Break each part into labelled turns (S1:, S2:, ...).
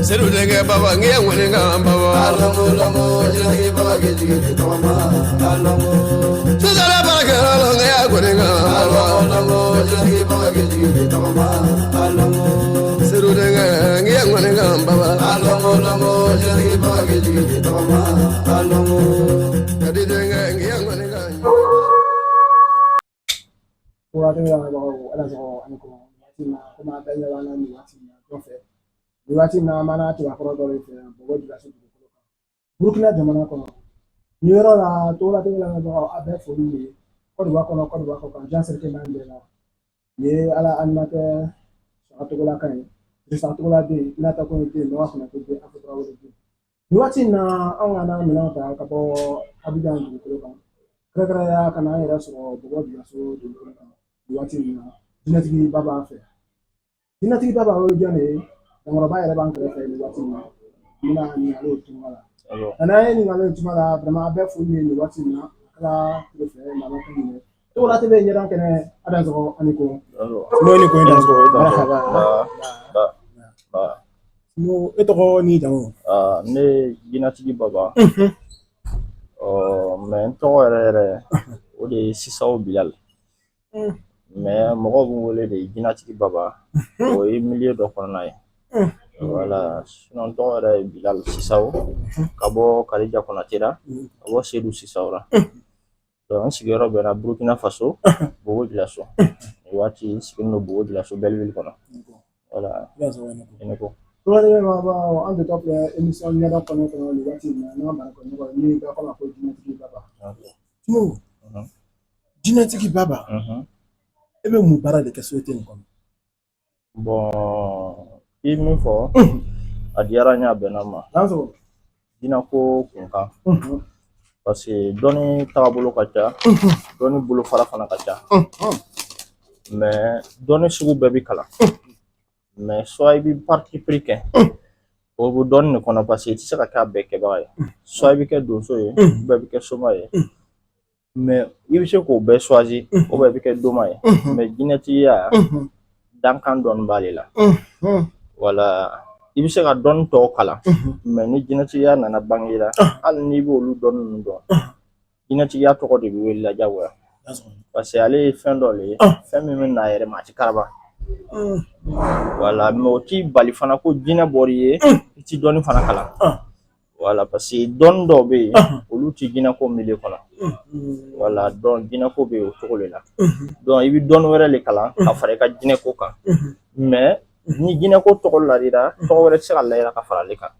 S1: Serudenge baba ngiye ngwenenga baba Suzala bakela ngiye ngwenenga Serudenge ngiye ngwenenga baba Kadidenge ngiye ngwenenga
S2: Kwa tena ala zo aniko tina kuma danya wana ni watina tofe ni watina mana tu akoro dole fe bogo dira so ko Burkina jamana ko ni yoro la to la tena la do abe fo ni ko do ko kan jan serke mande la ye ala anmate so atogola kan risa atogola de ina ta ko de no akona ko de afro wala de ni watina anga na mina ta ka bo abidan ko kan kra ya kana ira so bogo dira so de ko kan watina dinatigi baba fe dinatigi baba o jane ngoro ba yere ban kare fe watina mina ni alo tumala ana ni alo tumala vraiment be fu ni watina kala fe na ba kan to la tebe nyara kene ada zo aniko no ni ko nda zo marhaba no eto ni jamo
S3: ne dinatigi baba mais to ere o de sisaw bilal mais mɔgɔw b'u wele de jinatigi baba o ye milieu dɔ kɔnɔna ye voilà sinon tɔgɔ yɛrɛ ye bilal sisaw ka bɔ kalija kɔnatera ka bɔ sedu sisaw la donc n sigiyɔrɔ bɛnna burkina faso bogo dilaso waati n sigilen don bogo dilaso belleville kɔnɔ voilà ne ko
S2: Tole baba an de top émission nyada kono kono ni watina na ma ko ni ga ko jinatigi baba mo jinatigi baba ebe mu bara de keswete nkon
S3: bon i min fɔ a diyara n y'a bɛnna ma
S2: danso
S3: dina ko kunkan parce que dɔnni tagabolo ka ca dɔnni bolo fara fana ka ca mais dɔnni sugu bɛɛ bi kalan mais soit i bi parti pris kɛ o bu dɔnni de kɔnɔ parce que i tɛ se ka kɛ a bɛɛ kɛbaga ye soit i bi kɛ donso ye bɛɛ bi kɛ soma ye mais i bi se k'o bɛɛ choisir o bɛɛ bi kɛ doma ye mais jinɛtigiya dankan dɔɔni b'ale la voilà i bi se ka dɔnni tɔw kalan mais ni jinɛtigiya nana bange la hali n'i b'olu dɔnni ninnu dɔn jinɛtigiya tɔgɔ de bi wele la jagoya parce que ale ye fɛn dɔ le ye fɛn min bɛ n'a yɛrɛ ma a ti karaba voilà mais o ti bali fana ko jinɛ bɔr'i ye i ti dɔnni fana kalan voilà parce que dɔnni dɔw bɛ yen olu ti jinɛko milieu kɔnɔ voilà donc jinɛko bɛ o cogo de la donc i bi dɔnni wɛrɛ le kalan ka fara i ka jinɛko kan mais ni jinɛko tɔgɔ ladira tɔgɔ wɛrɛ tɛ se ka layira ka fara ale kan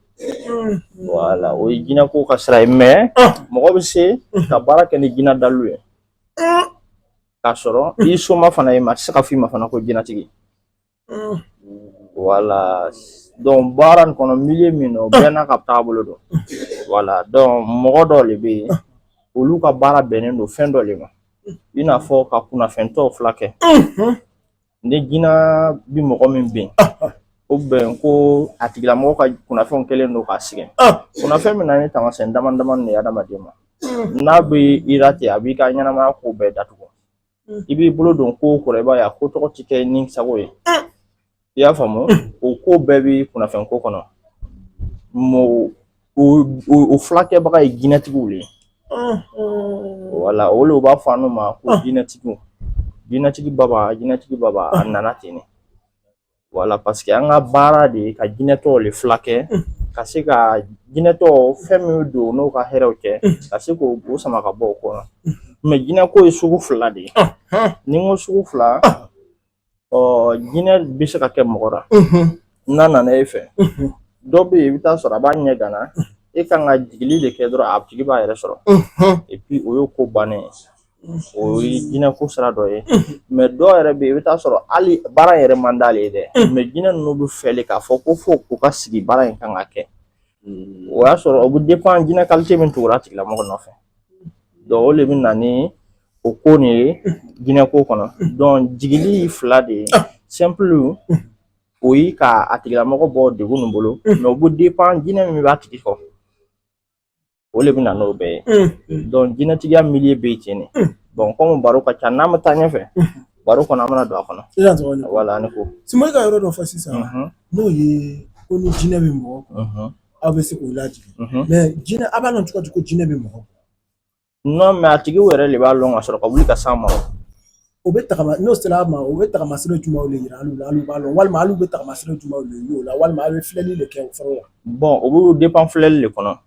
S3: voilà o ye jinɛko ka sira ye mais mɔgɔ bɛ se ka baara kɛ ni jinɛ dalu ye k'a sɔrɔ i soma fana ye ma a tɛ se ka f'i ma fana ko jinɛtigi voilà donc baara nin kɔnɔ milieu min na o bɛɛ n'a ka taabolo don voilà donc mɔgɔ dɔw de bɛ yen olu ka baara bɛnnen don fɛn dɔ de ma i n'a fɔ ka kunnafɛntɔw fila kɛ ni jinɛ bi mɔgɔ min bɛ yen o bɛn ko a tigilamɔgɔ ka kunnafɛnw kɛlen don k'a sɛgɛn kunnafɛn min na ni taamasiyɛn dama dama de ye adamaden ma n'a bɛ ira ten a b'i ka ɲɛnamaya ko bɛɛ datugu i b'i bolo don ko kɔrɔ i b'a ye a ko tɔgɔ ti kɛ ni sago ye i y'a faamu o ko bɛɛ bi kunnafɛn ko kɔnɔ o fulakɛbaga ye jinɛtigiw le voilà o le u b'a fɔ an ma ko jinɛtigi baba a nana ten ne voilà parce que an ka baara de ye ka jinɛtɔw le fulakɛ ka se ka jinɛtɔw fɛn min don n'o ka hɛrɛw cɛ ka se k'o sama ka bɔ o kɔnɔ mais jinɛko ye sugu fila de ye ni n ko sugu fila jinɛ bɛ se ka kɛ mɔgɔ la n'a nana e fɛ dɔ bɛ yen i bɛ taa sɔrɔ a b'a ɲɛ gana e kan ka jigili de kɛ dɔrɔn a tigi b'a yɛrɛ sɔrɔ et puis o ye ko bannen ye o ye jinɛko sira dɔ ye mais dɔw yɛrɛ bɛ yen i bɛ taa sɔrɔ hali baara yɛrɛ man d'ale ye dɛ mais jinɛ ninnu bɛ fɛlen k'a fɔ ko fo k'u ka sigi baara in kan ka kɛ o y'a sɔrɔ o bɛ dépend jinɛ qualité min tugura a tigilamɔgɔ nɔfɛ donc o de bɛ na ni o ko nin ye jinɛko kɔnɔ donc jigili fila de ye simple Oui, ka a tigilamɔgɔ bɔ degun nin bolo mais o bɛ dépend jinɛ min b'a tigi kɔ o le bɛ na n'o bɛɛ ye donc jinɛtigiya milieu bɛ yen ten de bon comme baro ka ca n'an bɛ taa ɲɛfɛ baro kɔnɔ an bɛna don a kɔnɔ voilà ne ko
S2: Simon ka yɔrɔ dɔ fɔ sisan n'o ye ko ni jinɛ bɛ mɔgɔ kɔ aw bɛ se k'o lajigin mais jinɛ a b'a dɔn cogo di ko jinɛ bɛ mɔgɔ kɔ
S3: non mais a tigiw yɛrɛ de b'a dɔn ka sɔrɔ ka wuli ka s'an ma
S2: o bɛ tagama n'o sera a ma o bɛ tagama sira jumɛnw de yira alu la alu b'a dɔn walima alu bɛ tagama sira jumɛnw de y'o la walima a bɛ filɛli de kɛ o fɔlɔ la
S3: bon o bɛ dépend filɛli de kɔnɔ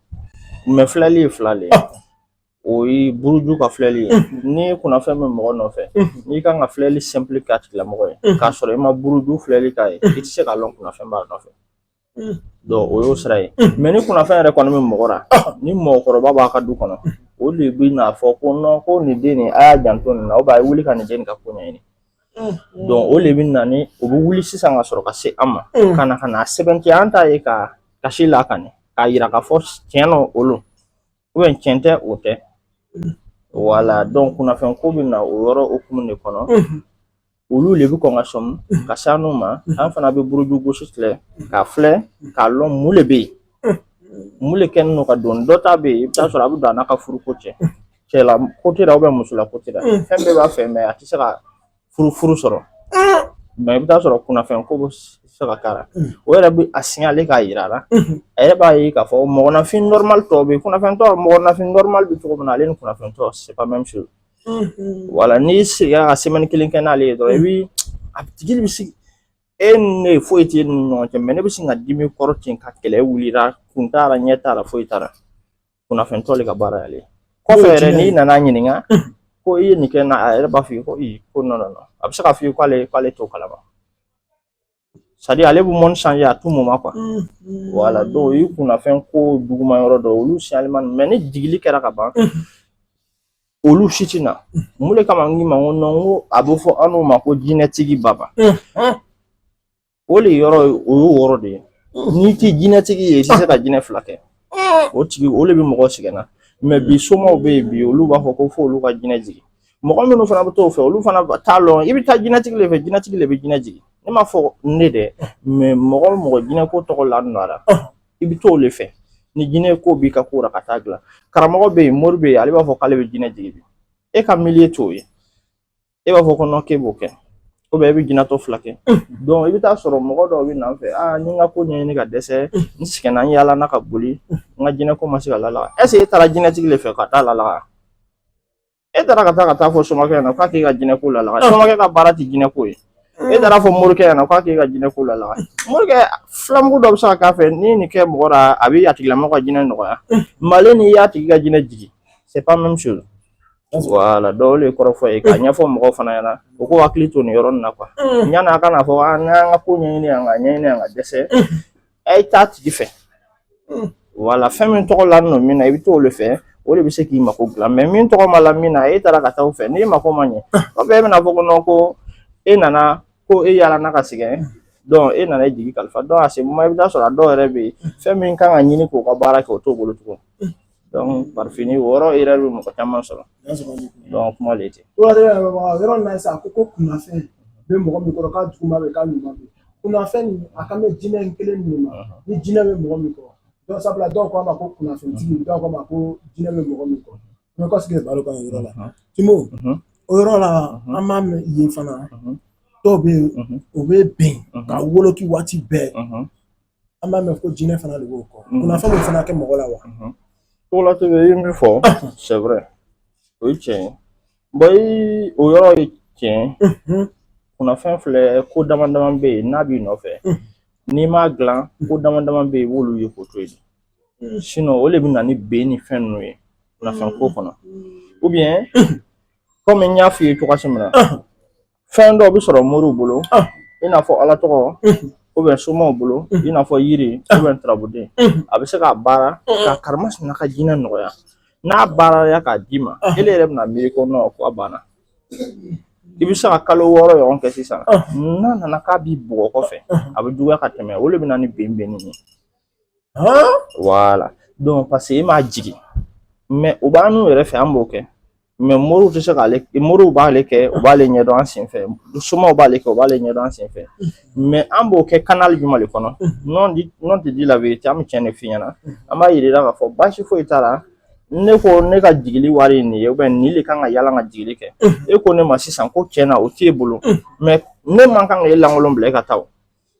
S3: mais filɛli ye fila de ye o ye buruju ka filɛli ye ni kunnafɛn bɛ mɔgɔ nɔfɛ n'i kan ka filɛli simple k'a tigilamɔgɔ ye k'a sɔrɔ i ma buruju filɛli k'a ye i tɛ se k'a dɔn kunnafɛn b'a nɔfɛ donc o y'o sira ye mais ni kunnafɛn yɛrɛ kɔni bɛ mɔgɔ la ni mɔgɔkɔrɔba b'a ka du kɔnɔ o de bɛ n'a fɔ ko non ko nin den nin a y'a janto nin na ou bien a ye wuli ka nin den nin ka ko ɲɛɲini donc o de bɛ na ni o bɛ wuli sisan ka sɔrɔ ka se an ma ka na sɛbɛntiya an t'a ye ka kasi la ka ɲɛ k'a yira k'a fɔ tiɲɛ na olu ou bien tiɲɛ tɛ o tɛ voilà donc kunnafɛn ko bɛ na o yɔrɔ hukumu de kɔnɔ olu le bɛ kɔn ka sɔmi ka s'an n'u ma an fana bɛ buruju gosi filɛ k'a filɛ k'a lɔn mun de bɛ yen mun de kɛlen don ka don dɔ ta bɛ yen i bɛ taa sɔrɔ a bɛ don a n'a ka furuko cɛ cɛla côté la ou bien musola côté la fɛn bɛɛ b'a fɛ mais a tɛ se ka furu sɔrɔ mais i bɛ taa sɔrɔ kunnafɛn ko bɛ se ka k'a la o yɛrɛ bɛ a signalé k'a yira a la a yɛrɛ b'a ye k'a fɔ mɔgɔninfin normal tɔw bɛ yen kunnafɛn tɔ mɔgɔninfin normal bɛ cogo min na ale ni kunnafɛn tɔ c'est pas même chose voilà n'i sigira ka semaine kelen kɛ n'ale ye dɔrɔn i bi a tigi bɛ sigi e ne foyi tɛ ni ɲɔgɔn cɛ mais ne bɛ sin ka dimi kɔrɔ ten ka kɛlɛ wulira kun t'a la ɲɛ t'a la foyi t'a la kunnafɛn tɔ de ka baara y'ale kɔfɛ yɛrɛ n'i nana ɲininka ko i ye nin kɛ na a yɛrɛ b'a fɔ i ko ko non non non a bɛ se k'a fɔ i k'ale t'o kalama c'est à dire ale bɛ monde changer à tout moment quoi voilà donc i kunnafɛn ko juguman yɔrɔ dɔ olu signalement mais ni jigili kɛra ka ban olu si tɛ na mun de kama n k'i ma n ko non n ko a bɛ fɔ an n'u ma ko jinɛtigi baba o de yɔrɔ o y'o yɔrɔ de ye n'i tɛ jinɛtigi ye i tɛ se ka jinɛ fila kɛ o tigi o de bɛ mɔgɔ sɛgɛn na mais bi somɔgɔw bɛ yen bi olu b'a fɔ ko fo olu ka jinɛ jigin mɔgɔ minnu fana bɛ t'o fɛ olu fana t'a lɔn i bɛ taa jinɛtigi de fɛ jinɛtigi de bɛ jinɛ jigin ne m'a fɔ ne dɛ mais mɔgɔ o mɔgɔ jinɛko tɔgɔ la nɔ la i bɛ t'o de fɛ ni jinɛ ko b'i ka ko la ka taa dilan karamɔgɔ bɛ yen mori bɛ yen ale b'a fɔ k'ale bɛ jinɛ jigin bi e ka milieu t'o ye e b'a fɔ ko non k'e b'o kɛ ou bien i bɛ jinɛtɔ fila kɛ donc i bɛ taa sɔrɔ mɔgɔ dɔw bɛ na n fɛ ni n ka ko ɲɛɲini ka dɛsɛ n sɛgɛnna n yaala n'a ka boli n ka jinɛko ma se ka lalaga est ce que e taara jinɛtigi de fɛ ka taa lalaga e taara ka taa fɔ somakɛ ɲɛna k'a k'e ka jinɛko lalaga somakɛ ka baara tɛ jinɛko ye e taara fɔ morikɛ ɲɛna k'a k'e ka jinɛko lalaga morikɛ filamugu dɔ bɛ se ka k'a fɛ n'i nin kɛ mɔgɔ la a bɛ a tigilamɔgɔ ka jinɛ nɔgɔya male n'i y'a tigi ka jinɛ jigin c'est pas même chose voilà donc o de ye kɔrɔfɔ ye k'a ɲɛfɔ mɔgɔw fana ɲɛna u k'u hakili to nin yɔrɔ nin na quoi yanni a kana fɔ n'an ka ko ɲɛɲini yan ka ɲɛɲini yan ka dɛsɛ a ye taa tigi fɛ voilà fɛn min tɔgɔ la nɔ min na i bɛ t'o de fɛ o de bɛ se k'i mako dilan mais min tɔgɔ ma la min na e taara ka taa o fɛ n'i mako ma ɲɛ o bɛɛ bɛna fɔ ko non ko e nana ko e yaala n'a ka sɛgɛn donc e nana e jigi kalifa donc a se moment i bɛ taa sɔrɔ a dɔw yɛrɛ bɛ yen fɛn min kan ka ɲini k'o ka baara kɛ o t'o bolo tugun donc par fini o yɔrɔ yɛrɛ bɛ mɔgɔ caman sɔrɔ donc kuma le ten
S2: yɔrɔ na sisan ko kunnafɛn bɛ mɔgɔ min kɔrɔ k'a juguman bɛ k'a ɲuman bɛ kunnafɛn nin a kan bɛ jinɛ in kelen de ma ni jinɛ bɛ mɔgɔ min kɔrɔ donc sabula dɔw ko a ma ko kunnafɛntigi dɔw ko a ma ko jinɛ bɛ mɔgɔ min kɔrɔ mais ko sigi baro kan o yɔrɔ la Timo o yɔrɔ la an b'a mɛn yen fana dɔw bɛ yen o bɛ bɛn ka woloki waati bɛɛ an b'a mɛn ko jinɛ fana de b'o kɔ kunnafɛn min fana kɛ mɔgɔ la wa
S3: Tola tɛ i ye min fɔ c'est vrai o ye tiɲɛ ye bon o yɔrɔ ye tiɲɛ kunnafɛn filɛ ko dama dama bɛ yen n'a b'i nɔfɛ n'i m'a dilan ko dama dama bɛ yen i b'olu ye k'o to yen sinon o de bɛ na ni bɛn ni fɛn ninnu ye kunnafɛn ko kɔnɔ ou bien comme n y'a f'i ye cogoya min na fɛn dɔw bɛ sɔrɔ moriw bolo i n'a fɔ ala tɔgɔ ou bien somaw bolo i n'a fɔ yiri ou bien tarabuden a bɛ se k'a baara ka karimasina ka jinɛ nɔgɔya n'a baaraya k'a d'i ma ele yɛrɛ bɛna miiri ko non ko a banna i bɛ se ka kalo 6 ɲɔgɔn kɛ sisan n'a nana k'a b'i bugɔ kɔfɛ a bɛ juguya ka tɛmɛ o de bɛ na ni bɛnbɛnni ye voilà donc parce que e m'a jigin mais o b'an n'u yɛrɛ fɛ an b'o kɛ mais muru tɛ se k'ale muru b'ale kɛ o b'ale ɲɛdɔn an senfɛ somaw b'ale kɛ o b'ale ɲɛdɔn an senfɛ mais an b'o kɛ canal jumɛn de kɔnɔ non te dit la vérité an bɛ tiɲɛ de f'i ɲɛna an b'a yir'i la k'a fɔ baasi foyi t'a la ne ko ne ka jigili wari ye nin ye nin de kan ka yala ka jigili kɛ e ko ne ma sisan ko tiɲɛna o t'e bolo mais ne man kan ka e lankolon bila e ka taa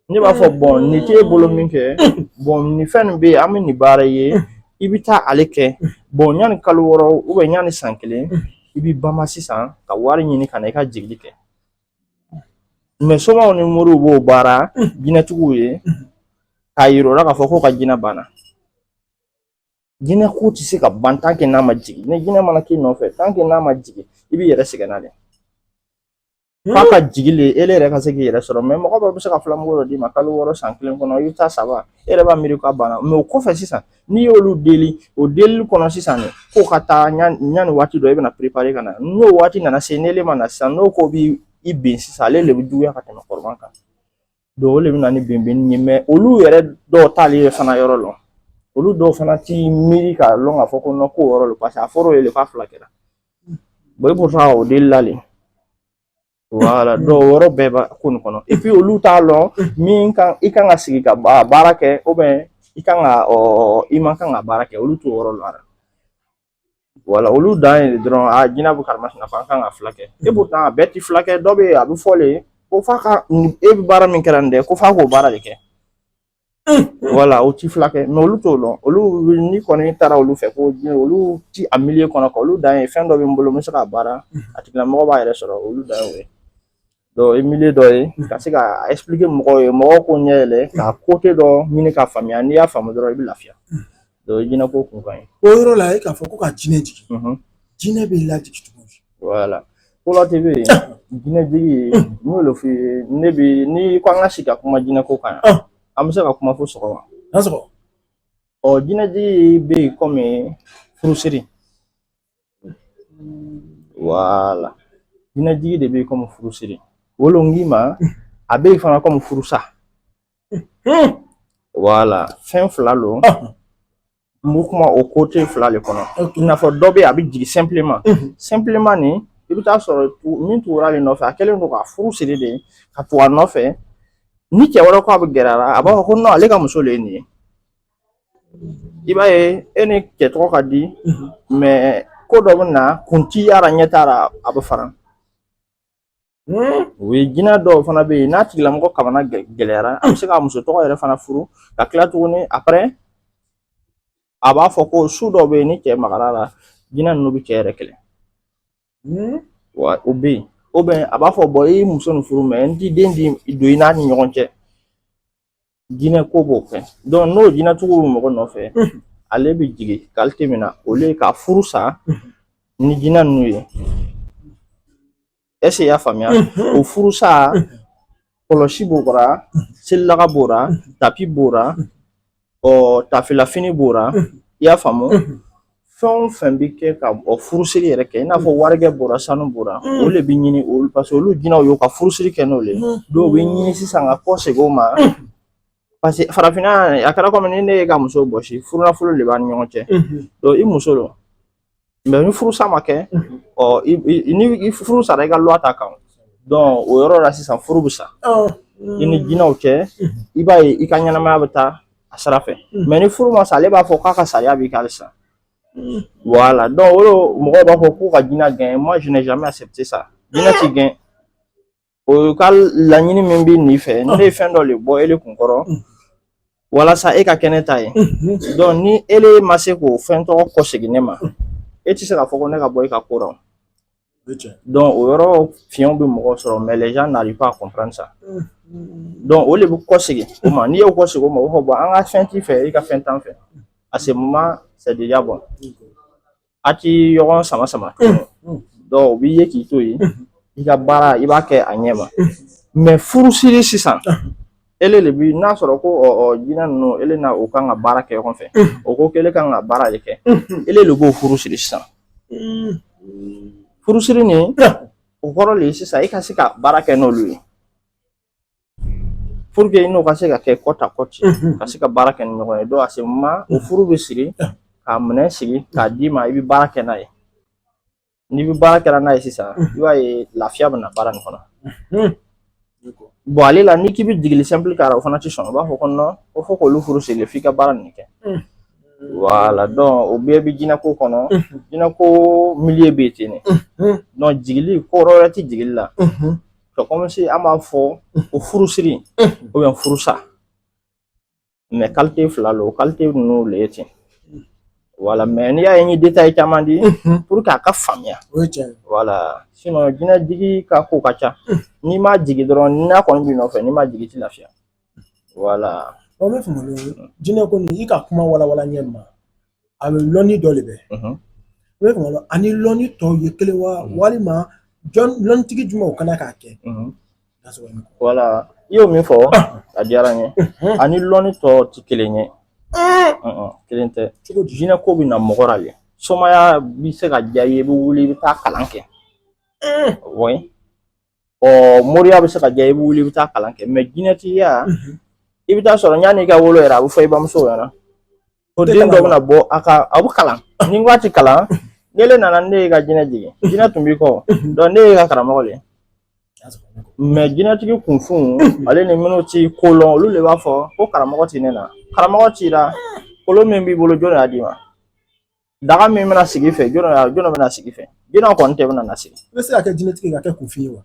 S3: ne b'a fɔ bon nin t'e bolo min kɛ bon nin fɛn nin bɛ yen an bɛ nin baara ye i bɛ taa ale kɛ bon yanni kalo 6 yanni san 1 i bɛ bama sisan ka wari ɲini ka na i ka jigili kɛ mais somaw ni moriw b'o baara jinɛtigiw ye k'a yira o la k'a fɔ ko ka jinɛ banna jinɛ ko tɛ se ka ban tant que n'a ma jigin ni jinɛ mana k'i nɔfɛ tant que n'a ma jigin i b'i yɛrɛ sɛgɛn na dɛ f'a ka jigin le ele yɛrɛ ka se k'i yɛrɛ sɔrɔ mais mɔgɔ dɔw bɛ se ka filamugu dɔ d'i ma kalo 6 san 1 kɔnɔ i bɛ taa 3 e yɛrɛ b'a miiri k'a banna mais o kɔfɛ sisan n'i y'olu deli o delili kɔnɔ sisan ko ka taa ɲani waati dɔ i bɛna préparer ka na n'o waati nana se n'ele ma na sisan n'o ko b'i ben sisan ale de bɛ juguya ka tɛmɛ kɔrɔman kan donc o de bɛ na ni benbenni ye mais olu yɛrɛ dɔw t'ale fana yɔrɔ lɔn olu dɔw fana ti miiri k'a lɔn k'a fɔ ko non k'o yɔrɔ lo parce que a fɔra o ye k'a fila kɛra bon i b'o sɔrɔ o delila le voilà donc o yɔrɔ bɛɛ b'a ko nin kɔnɔ et puis olu t'a lɔn min kan i kan ka sigi ka baara kɛ ou bien i kan ka i man kan ka baara kɛ olu t'o yɔrɔ lɔn voilà olu dan ye dɔrɔn jinɛ bɛ karimasina fɔ an kan ka fila kɛ et pourtant a bɛɛ ti fila kɛ dɔ bɛ yen a bɛ fɔ le ko f'a ka e bɛ baara min kɛra nin dɛ ko f'a k'o baara de kɛ voilà o ti fila kɛ mais olu t'o lɔn olu ni kɔni taara olu fɛ ko olu ti a milieu kɔnɔ quoi olu dan ye fɛn dɔ bɛ n bolo n bɛ se ka baara a tigilamɔgɔ b'a yɛrɛ sɔrɔ olu dan ye o ye donc i milieu dɔ ye ka se ka expliquer mɔgɔw ye mɔgɔw ko ɲɛ yɛlɛ ka côté dɔ ɲini k'a faamuya n'i y'a faamu dɔrɔn i bɛ lafiya donc jinɛ ko kun ka ɲi
S2: o yɔrɔ la e k'a fɔ ko ka jinɛ jigin jinɛ bɛ lajigin cogo di
S3: voilà Kola TV jinɛ jigi n y'o f'i ye ne bɛ ni ko an ka sigi ka kuma jinɛ ko kan yan an bɛ se ka kuma fo sɔgɔma jinɛ jigi bɛ yen komi furusiri voilà jinɛ jigi de bɛ yen komi furusiri wolo n k'i ma a bɛ yen fana komi furusa voilà fɛn fila lo n bɛ kuma o côté fila de kɔnɔ i n'a fɔ dɔ bɛ yen a bɛ jigin simplement ni i bɛ taa sɔrɔ min tugura ale nɔfɛ a kɛlen don ka furu siri de ka tugu a nɔfɛ ni cɛ wɛrɛ ko a bɛ gɛrɛ a la a b'a fɔ ko non ale ka muso le ye nin ye i b'a ye e ni cɛ tɔgɔ ka di mais ko dɔ bɛ na kun ti yara ɲɛ t'a la a bɛ fara o ye jinɛ dɔw fana bɛ yen n'a tigilamɔgɔ kamana gɛlɛyara a bɛ se ka muso tɔgɔ yɛrɛ fana furu ka tila tuguni après a b'a fɔ ko su dɔw bɛ yen ni cɛ magara la jinɛ ninnu bɛ cɛ yɛrɛ kɛlɛ wa o bɛ yen ou bien a b'a fɔ bon i muso nin furu mais n ti den di don i n'a ni ɲɔgɔn cɛ jinɛ ko b'o kɛ donc n'o jinɛtigiw bɛ mɔgɔ nɔfɛ ale bɛ jigin qualité min na olu ye ka furu sa ni jinɛ ninnu ye est-ce que i y'a faamuya o furu sa kɔlɔsi b'o ra selilaga b'o ra tapi b'o ra tafilafini b'o ra i y'a faamu fɛn o fɛn bɛ kɛ ka furusiri yɛrɛ kɛ i n'a fɔ warikɛ bɔra sanu bɔra o de bɛ ɲini olu parce que olu jinɛw y'o ka furusiri kɛ n'o le dɔw bɛ ɲini sisan ka kɔ segin o ma parce que farafinna a kɛra komi ni ne ye ka muso bɔsi furunafolo de b'a ni ɲɔgɔn cɛ donc i muso don mais ni furusa ma kɛ ni furu sara i ka loi t'a kan donc o yɔrɔ la sisan furu bɛ sa i ni jinɛw cɛ i b'a ye i ka ɲɛnamaya bɛ taa a sira fɛ mais ni furu ma sa ale b'a fɔ k'a ka sariya b'i kan halisa voilà donc mɔgɔw b'a fɔ k'u ka jinɛ gɛn moi je n'ai jamais accepté ça jinɛ ti gɛn o ka laɲini min bɛ nin fɛ ne ye fɛn dɔ de bɔ ele kun kɔrɔ walasa e ka kɛ ne ta ye donc ni ele ma se k'o fɛn tɔgɔ kɔ segin ne ma e ti se k'a fɔ ko ne ka bɔ i ka ko rɔ donc o yɔrɔ fiɲɛw bɛ mɔgɔw sɔrɔ mais les gens n'arrivent pas à comprendre ça donc o de bɛ kɔ segin o ma n'i y'o kɔ segin o ma o b'a fɔ bon an ka fɛn t'i fɛ i ka fɛn t'an fɛ à ce moment c'est déjà bon a ti ɲɔgɔn sama donc o b'i ye k'i to yen i ka baara i b'a kɛ a ɲɛ ma mais furusiri sisan ele de bi n'a sɔrɔ ko jinɛ ninnu ele na o kan ka baara kɛ ɲɔgɔn fɛ o ko k'ele kan ka baara de kɛ ele de b'o furusiri sisan furusiri nin o kɔrɔ le sisan i ka se ka baara kɛ n'olu ye pour que i n'o ka se ka kɛ kɔta kɔti ka se ka baara kɛ ni ɲɔgɔn ye donc à ce moment o furu bɛ siri k'a minɛ sigi k'a d'i ma i bɛ baara kɛ n'a ye n'i bɛ baara kɛra n'a ye sisan i b'a ye lafiya bɛ na baara nin kɔnɔ bon ale la n'i k'i bɛ jigili simple k'a la o fana tɛ sɔn u b'a fɔ ko non ko fo k'olu furu siri f'i ka baara nin kɛ voilà donc o bɛɛ bɛ jinɛko kɔnɔ jinɛko milieu bɛ ten de donc jigili ko wɛrɛ tɛ jigili la c'est comme si an b'a fɔ o furusiri ou bien furusa mais qualité fila lo qualité ninnu le ye ten voilà mais n'i y'a ye n ye détail caman di pour que a ka faamuya voilà sinon jinɛ jigi ka ko ka ca n'i ma jigi dɔrɔn n'a kɔni b'i nɔfɛ n'i ma jigi t'i lafiya voilà
S2: o bɛ faamuya jinɛ ko nin i ka kuma walawala ɲɛ ma a bɛ lɔnni dɔ de bɛ o bɛ faamuya ani lɔnni tɔw ye kelen wa walima lɔnnitigi jumɛn o kana k'a kɛ
S3: voilà i y'o min fɔ a diyara n ye ani lɔnni tɔ tɛ kelen ye kelen tɛ jinɛ ko bɛ na mɔgɔ la le somaya bɛ se ka diya i ye i bɛ wuli i bɛ taa kalan kɛ oui moriya bɛ se ka diya i bɛ wuli i bɛ taa kalan kɛ mais jinɛtigiya i bɛ taa sɔrɔ yanni i ka wolo yɛrɛ a bɛ fɔ i bamuso ɲɛna ko den dɔ bɛna bɔ a bɛ kalan ni n ko a tɛ kalan n'ele nana ne ye ka jinɛ jigin jinɛ tun b'i kɔ donc ne ye ka karamɔgɔ le mais jinɛtigi kunfun ale ni minnu ti kolɔn olu de b'a fɔ ko karamɔgɔ ti ne na karamɔgɔ cira kolon min b'i bolo jɔn y'a d'i ma daga min bɛna sigi fɛ jɔn bɛna sigi fɛ jinɛ kɔni tɛ bɛna na sigi
S2: i bɛ se ka kɛ jinɛtigi ka kɛ kunfin ye wa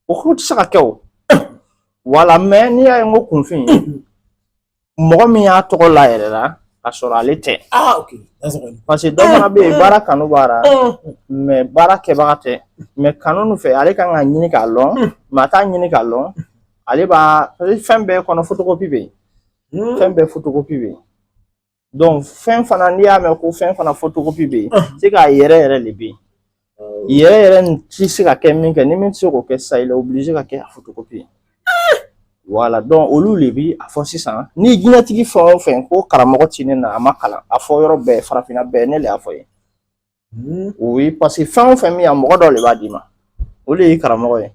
S3: o ko tɛ se ka kɛ o wala mais n'i y'a ye n ko kunfin mɔgɔ min y'a tɔgɔ la yɛrɛ la ka sɔrɔ ale tɛ parce que dɔ fana bɛ yen baara kanu b'a la mais baara kɛbaga tɛ mais kanu fɛ ale kan ka ɲini k'a lɔn mais a t'a ɲini k'a lɔn ale b'a fɛn bɛɛ kɔnɔ photocopie bɛ yen fɛn bɛɛ photocopie bɛ yen donc fɛn fana n'i y'a mɛn ko fɛn fana photocopie bɛ yen c'est k'a yɛrɛ yɛrɛ de bɛ yen yɛrɛ tɛ se ka kɛ min kɛ ni min tɛ se k'o kɛ sisan il est obligé ka kɛ a photocopie voilà donc olu le bi a fɔ sisan ni jinɛtigi fɛn o fɛn ko karamɔgɔ ti ne na a ma kalan a fɔ yɔrɔ bɛɛ farafinna bɛɛ ne le y'a fɔ ye oui parce que fɛn o fɛn min a mɔgɔ dɔ le b'a d'i ma o le ye karamɔgɔ ye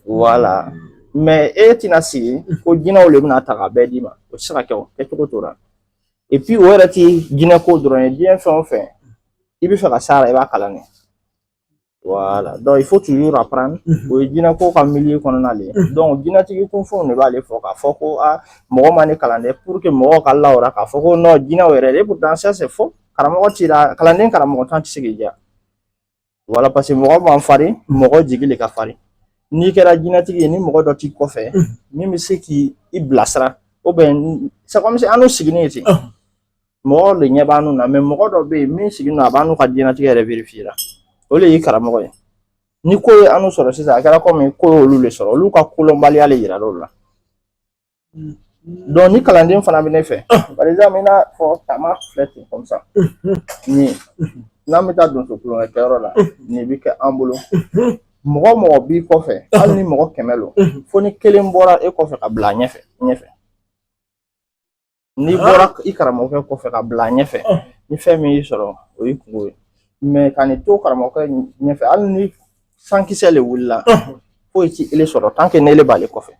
S3: voilà mais e tɛna sigi ko jinɛw le bɛna ta k'a bɛɛ d'i ma o tɛ se ka kɛ o kɛcogo t'o la et puis o yɛrɛ ti jinɛko dɔrɔn ye diɲɛ fɛn o fɛn i bɛ fɛ ka s'a la i b'a kalan de voilà donc il faut toujours apprendre o ye jinɛko ka milieu kɔnɔna le ye donc jinɛtigi kunfɛnw de b'ale fɔ k'a fɔ ko mɔgɔ ma ne kalan dɛ pour que mɔgɔw ka lawura k'a fɔ ko non jinɛw yɛrɛ et pourtant ça c'est faux karamɔgɔ cira kalanden karamɔgɔ tan tɛ se k'i diya voilà parce que mɔgɔ b'an fari mɔgɔ jigi le ka farin n'i kɛra jinɛtigi ye ni mɔgɔ dɔ t'i kɔfɛ min bɛ se k'i bilasira ou bien c'est comme si an n'u sigilen ye ten mɔgɔ de ɲɛ b'an n'u na mais mɔgɔ dɔ bɛ yen min sigilen don a b'an n'u ka diɲɛlatigɛ yɛrɛ vérifier o le y'i karamɔgɔ ye ni ko ye an n'u sɔrɔ sisan a kɛra komi ko ye olu le sɔrɔ olu ka kolɔnbaliya le yira l'olu la donc ni kalanden fana bɛ ne fɛ par exemple i n'a fɔ tama filɛ ten comme ça ni n'an bɛ taa donso kulonkɛ kɛyɔrɔ la nin bɛ kɛ an bolo mɔgɔ mɔgɔ b'i kɔfɛ hali ni mɔgɔ 100 lo fo ni kelen bɔra e kɔfɛ ka bila ɲɛfɛ n'i bɔra i karamɔgɔkɛ kɔfɛ ka bila ɲɛfɛ ni fɛn min y'i sɔrɔ o y'i kungo ye mais ka nin to karamɔgɔkɛ ɲɛfɛ hali ni sankisɛ le wulila foyi ti ele sɔrɔ tant que n'ele b'ale kɔfɛ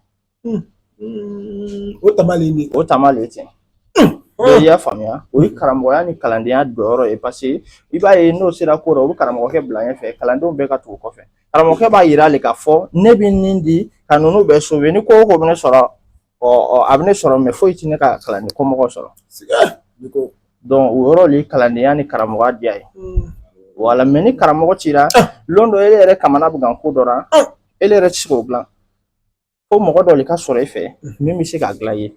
S2: o
S3: tama le ten i y'a faamuya o ye karamɔgɔya ni kalandenya jɔyɔrɔ ye parce que i b'a ye n'o sera ko rɔ o bɛ karamɔgɔkɛ bila ɲɛfɛ kalandenw bɛɛ ka tugu kɔfɛ karamɔgɔkɛ b'a yira ale k'a fɔ ne bɛ nin di ka ninnu bɛɛ sauver ni ko o ko bɛ ne sɔrɔ a bɛ ne sɔrɔ mais foyi ti ne ka kalanden kɔmɔgɔw sɔrɔ donc o yɔrɔ le ye kalandenya ni karamɔgɔya diya ye voilà mais ni karamɔgɔ cira lon dɔ ele yɛrɛ kamana bɛ kan ko dɔ la ele yɛrɛ tɛ se k'o dilan fo mɔgɔ dɔ le ka sɔrɔ i fɛ min bɛ se k'a dilan i ye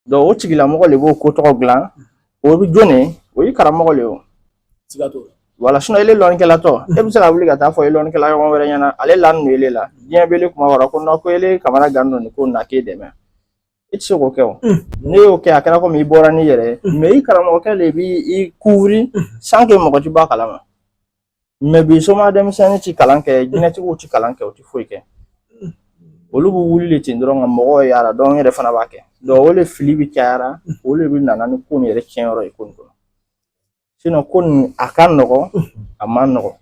S3: donc o tigilamɔgɔ le b'o ko tɔgɔ dilan o bɛ jɔn de o ye karamɔgɔ le ye voilà sinon ele lɔnnikɛlatɔ e bɛ se ka wuli ka taa fɔ e lɔnnikɛla ɲɔgɔn wɛrɛ ɲɛna ale lani don ele la diɲɛ bɛ ele kuma kɔrɔ ko non ko ele kamana gan don nin ko na k'e dɛmɛ i tɛ se k'o kɛ o n'i y'o kɛ a kɛra komi i bɔra n'i yɛrɛ ye mais i karamɔgɔkɛ le b'i couvrir sans que mɔgɔ ti bɔ a kalama mais bi soma denmisɛnnin ti kalan kɛ jinɛtigiw ti kalan kɛ o ti foyi kɛ olu bɛ wuli le ten dɔrɔn ka mɔgɔw ye a la donc n yɛrɛ fana b'a kɛ donc o le fili bɛ cayara o le bɛ nana ni ko nin yɛrɛ tiɲɛyɔrɔ ye ko nin kɔnɔ sinon ko nin a ka nɔgɔn a man nɔgɔn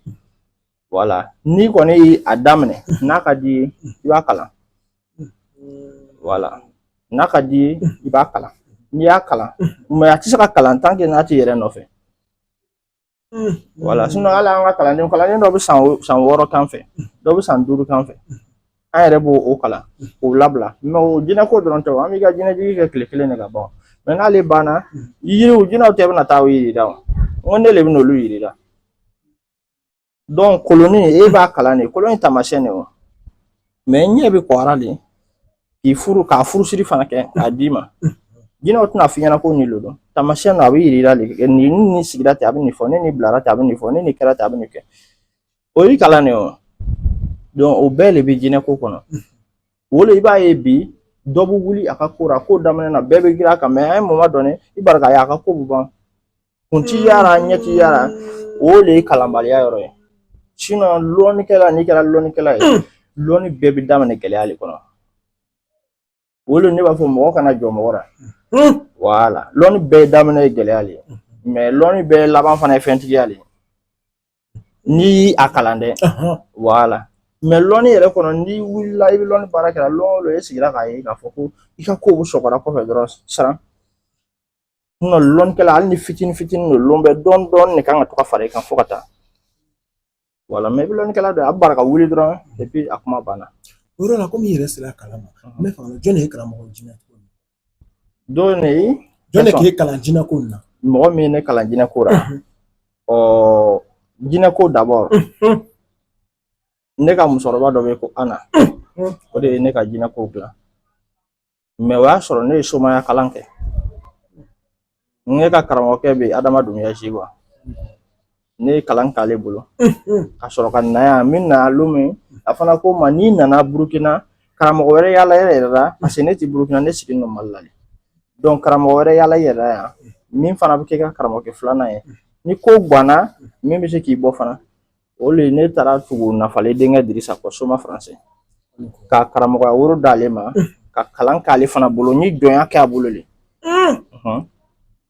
S3: voilà n'i kɔni ye a daminɛ n'a ka di ye i b'a kalan voilà n'a ka di ye i b'a kalan n'i y'a kalan mais a tɛ se ka kalan tant que n'a t'i yɛrɛ nɔfɛ Voilà, sinon ala an ka kalanden dɔ bɛ san 6 kan fɛ dɔ bɛ san 5 kan fɛ an yɛrɛ b'o o kalan k'o labila mais o jinɛko dɔrɔn tɛ an b'i ka jinɛjigi kɛ tile 1 de ka ban mais n'ale banna yiriw jinɛw tɛ bɛna taa o yirida o n ko ne le bɛ n'olu yirida donc koloni e b'a kalan de koloni taamasiyɛn de o mais ɲɛ bɛ kɔgɔra de k'a furusiri fana kɛ k'a d'i ma jinɛw tɛna f'i ɲɛna ko nin lo dɔn taamasiyɛn a bɛ yir'i la de ni sigira ten a bɛ nin fɔ ne ni bilara ten a bɛ nin fɔ ne ni kɛra ten a bɛ nin kɛ o y'i kalan de o donc o bɛɛ de bɛ jinɛko kɔnɔ o le i b'a ye bi dɔ bɛ wuli a ka ko la ko daminɛ na bɛɛ bɛ girin a kan mais an ye moment dɔ i b'a dɔn k'a ye a ka ko bɛ ban kun ti yara ɲɛ ti yara o le ye kalanbaliya yɔrɔ ye sinon lɔnnikɛla n'i kɛra lɔnnikɛla ye lɔnni bɛɛ bɛ daminɛ gɛlɛya de kɔnɔ o le ne b'a fɔ mɔgɔ kana jɔ mɔgɔ la voilà lɔnni bɛɛ daminɛ ye gɛlɛya de ye mais lɔnni bɛɛ laban fana ye fɛntigiya de ye n'i a kalan dɛ voilà mais lɔnni yɛrɛ kɔnɔ n'i wulila i bɛ lɔnni baara kɛra lɔn e sigira k'a ye k'a fɔ ko i ka kow sɔgɔra kɔfɛ dɔrɔn siran lɔnnikɛla hali ni fitinin don lɔn bɛ dɔɔnin de kan ka to ka fara i kan fo ka taa voilà mais i bɛ lɔnnikɛla dɔ ye a bɛ bara ka wuli dɔrɔn et puis a kuma banna
S2: o yɔrɔ la komi i yɛrɛ sera kalan ma n bɛ fanga jɔn de ye karamɔgɔ jinɛ
S3: jɔn
S2: de k'e kalan jinɛko in na
S3: mɔgɔ min ye ne kalan jinɛko la jinɛko d'abord ne ka musokɔrɔba dɔ bɛ yen ko Ana o de ye ne ka jinɛko dilan mais o y'a sɔrɔ ne ye somaya kalan kɛ ne ka karamɔgɔkɛ bɛ Adama Dunbiya Siwa ne ye kalan k'ale bolo ka sɔrɔ ka na yan min na Lome a fana ko ma n'i nana Burukina karamɔgɔ wɛrɛ yala yɛrɛ la parce que ne ti Burukina ne sigilen don Mali la donc karamɔgɔ wɛrɛ yala yɛrɛ yan min fana bɛ kɛ ka karamɔgɔ filanan ye ni ko ganna min bɛ se k'i bɔ fana o le ne taara tugu Nafalen denkɛ Dirisa kɔ Soma français ka karamɔgɔya woro d'ale ma ka kalan k'ale fana bolo ni jɔnya kɛ a bolo le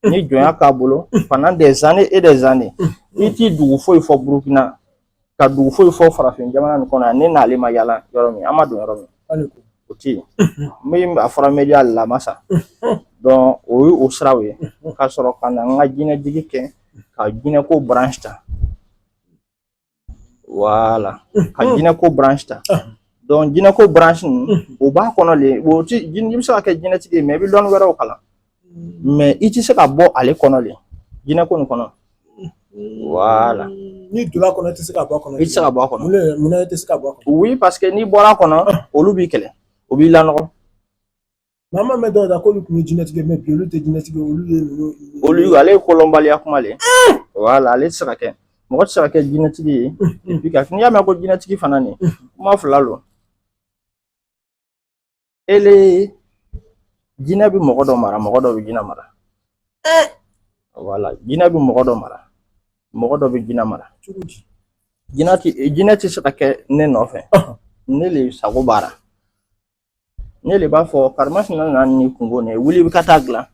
S3: ni jɔnya k'a bolo pendant des années et des années i ti dugu foyi fɔ Burukina ka dugu foyi fɔ farafin jamana nin kɔnɔ ne n'ale ma yala yɔrɔ min an ma don yɔrɔ min o tɛ yen min a fɔra media lamasa donc o ye o siraw ye ka sɔrɔ ka na n ka jinɛjigi kɛ ka jinɛko branche ta voilà ka jinɛko branche ta donc jinɛko branche nin o b'a kɔnɔ le o ti i bɛ se ka kɛ jinɛtigi ye mais i bɛ lɔnni wɛrɛw kalan mais i tɛ se ka bɔ ale kɔnɔ le jinɛko nin kɔnɔ voilà
S2: ni donna kɔnɔ i tɛ se ka bɔ a kɔnɔ
S3: i tɛ se ka bɔ a kɔnɔ
S2: munna i tɛ se ka bɔ a kɔnɔ
S3: oui parce que n'i bɔra a kɔnɔ olu b'i kɛlɛ o b'i lanɔgɔ
S2: mais an b'a mɛn dɔw la k'olu tun ye jinɛtigi ye mais bi olu tɛ jinɛtigi ye
S3: olu ale ye kolonbaliya kuma le voilà ale tɛ se ka kɛ mɔgɔ tɛ se ka kɛ jinɛtigi ye et puis n'i y'a mɛn ko jinɛtigi fana nin kuma fila lo ele jinɛ bɛ mɔgɔ dɔ mara mɔgɔ dɔ bɛ jinɛ mara voilà jinɛ bɛ mɔgɔ dɔ mara mɔgɔ dɔ bɛ jinɛ mara jinɛ tɛ se ka kɛ ne nɔfɛ ne le sago b'ara ne le b'a fɔ karimasina nana ni kungo nin ye wuli i ka taa dilan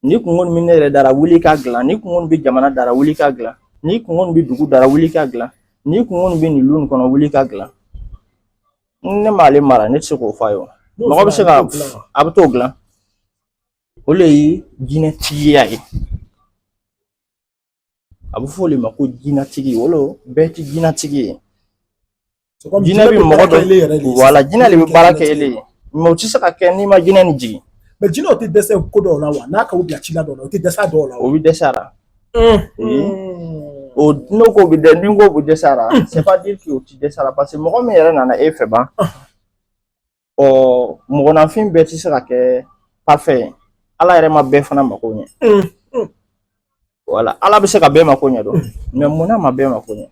S3: ni kungo min ne yɛrɛ dara wuli ka dilan ni kungo bɛ jamana dara wuli ka dilan ni kungo bɛ dugu dara wuli ka dilan ni kungo bɛ nin lu nin kɔnɔ wuli ka dilan ne m'ale mara ne tɛ se k'o fɔ a ye mɔgɔ bɛ se ka a bɛ t'o dilan o le ye jinɛtigiya ye a bɛ fɔ o de ma ko jinɛtigi o lo bɛɛ tɛ jinɛtigi ye jinɛ bɛ mɔgɔ dɔ voilà jinɛ de bɛ baara kɛ ele ye mais o tɛ se ka kɛ n'i ma jinɛ nin jigin
S2: mais jinɛw tɛ dɛsɛ ko dɔw la wa n'a k'u bila ci la dɔw la o tɛ dɛsɛ a dɔw la
S3: o bɛ dɛsɛ a la o n'o ko bɛ dɛ ni ko bɛ dɛsɛ a la c'est pas dire que o tɛ dɛsɛ a la parce que mɔgɔ min yɛrɛ nana e fɛ ban mɔgɔninfin bɛɛ tɛ se ka kɛ parfait ye ala yɛrɛ ma bɛɛ fana mako ɲɛ voilà ala bɛ se ka bɛɛ mako ɲɛ dɔn mais munna ma bɛɛ mako ɲɛ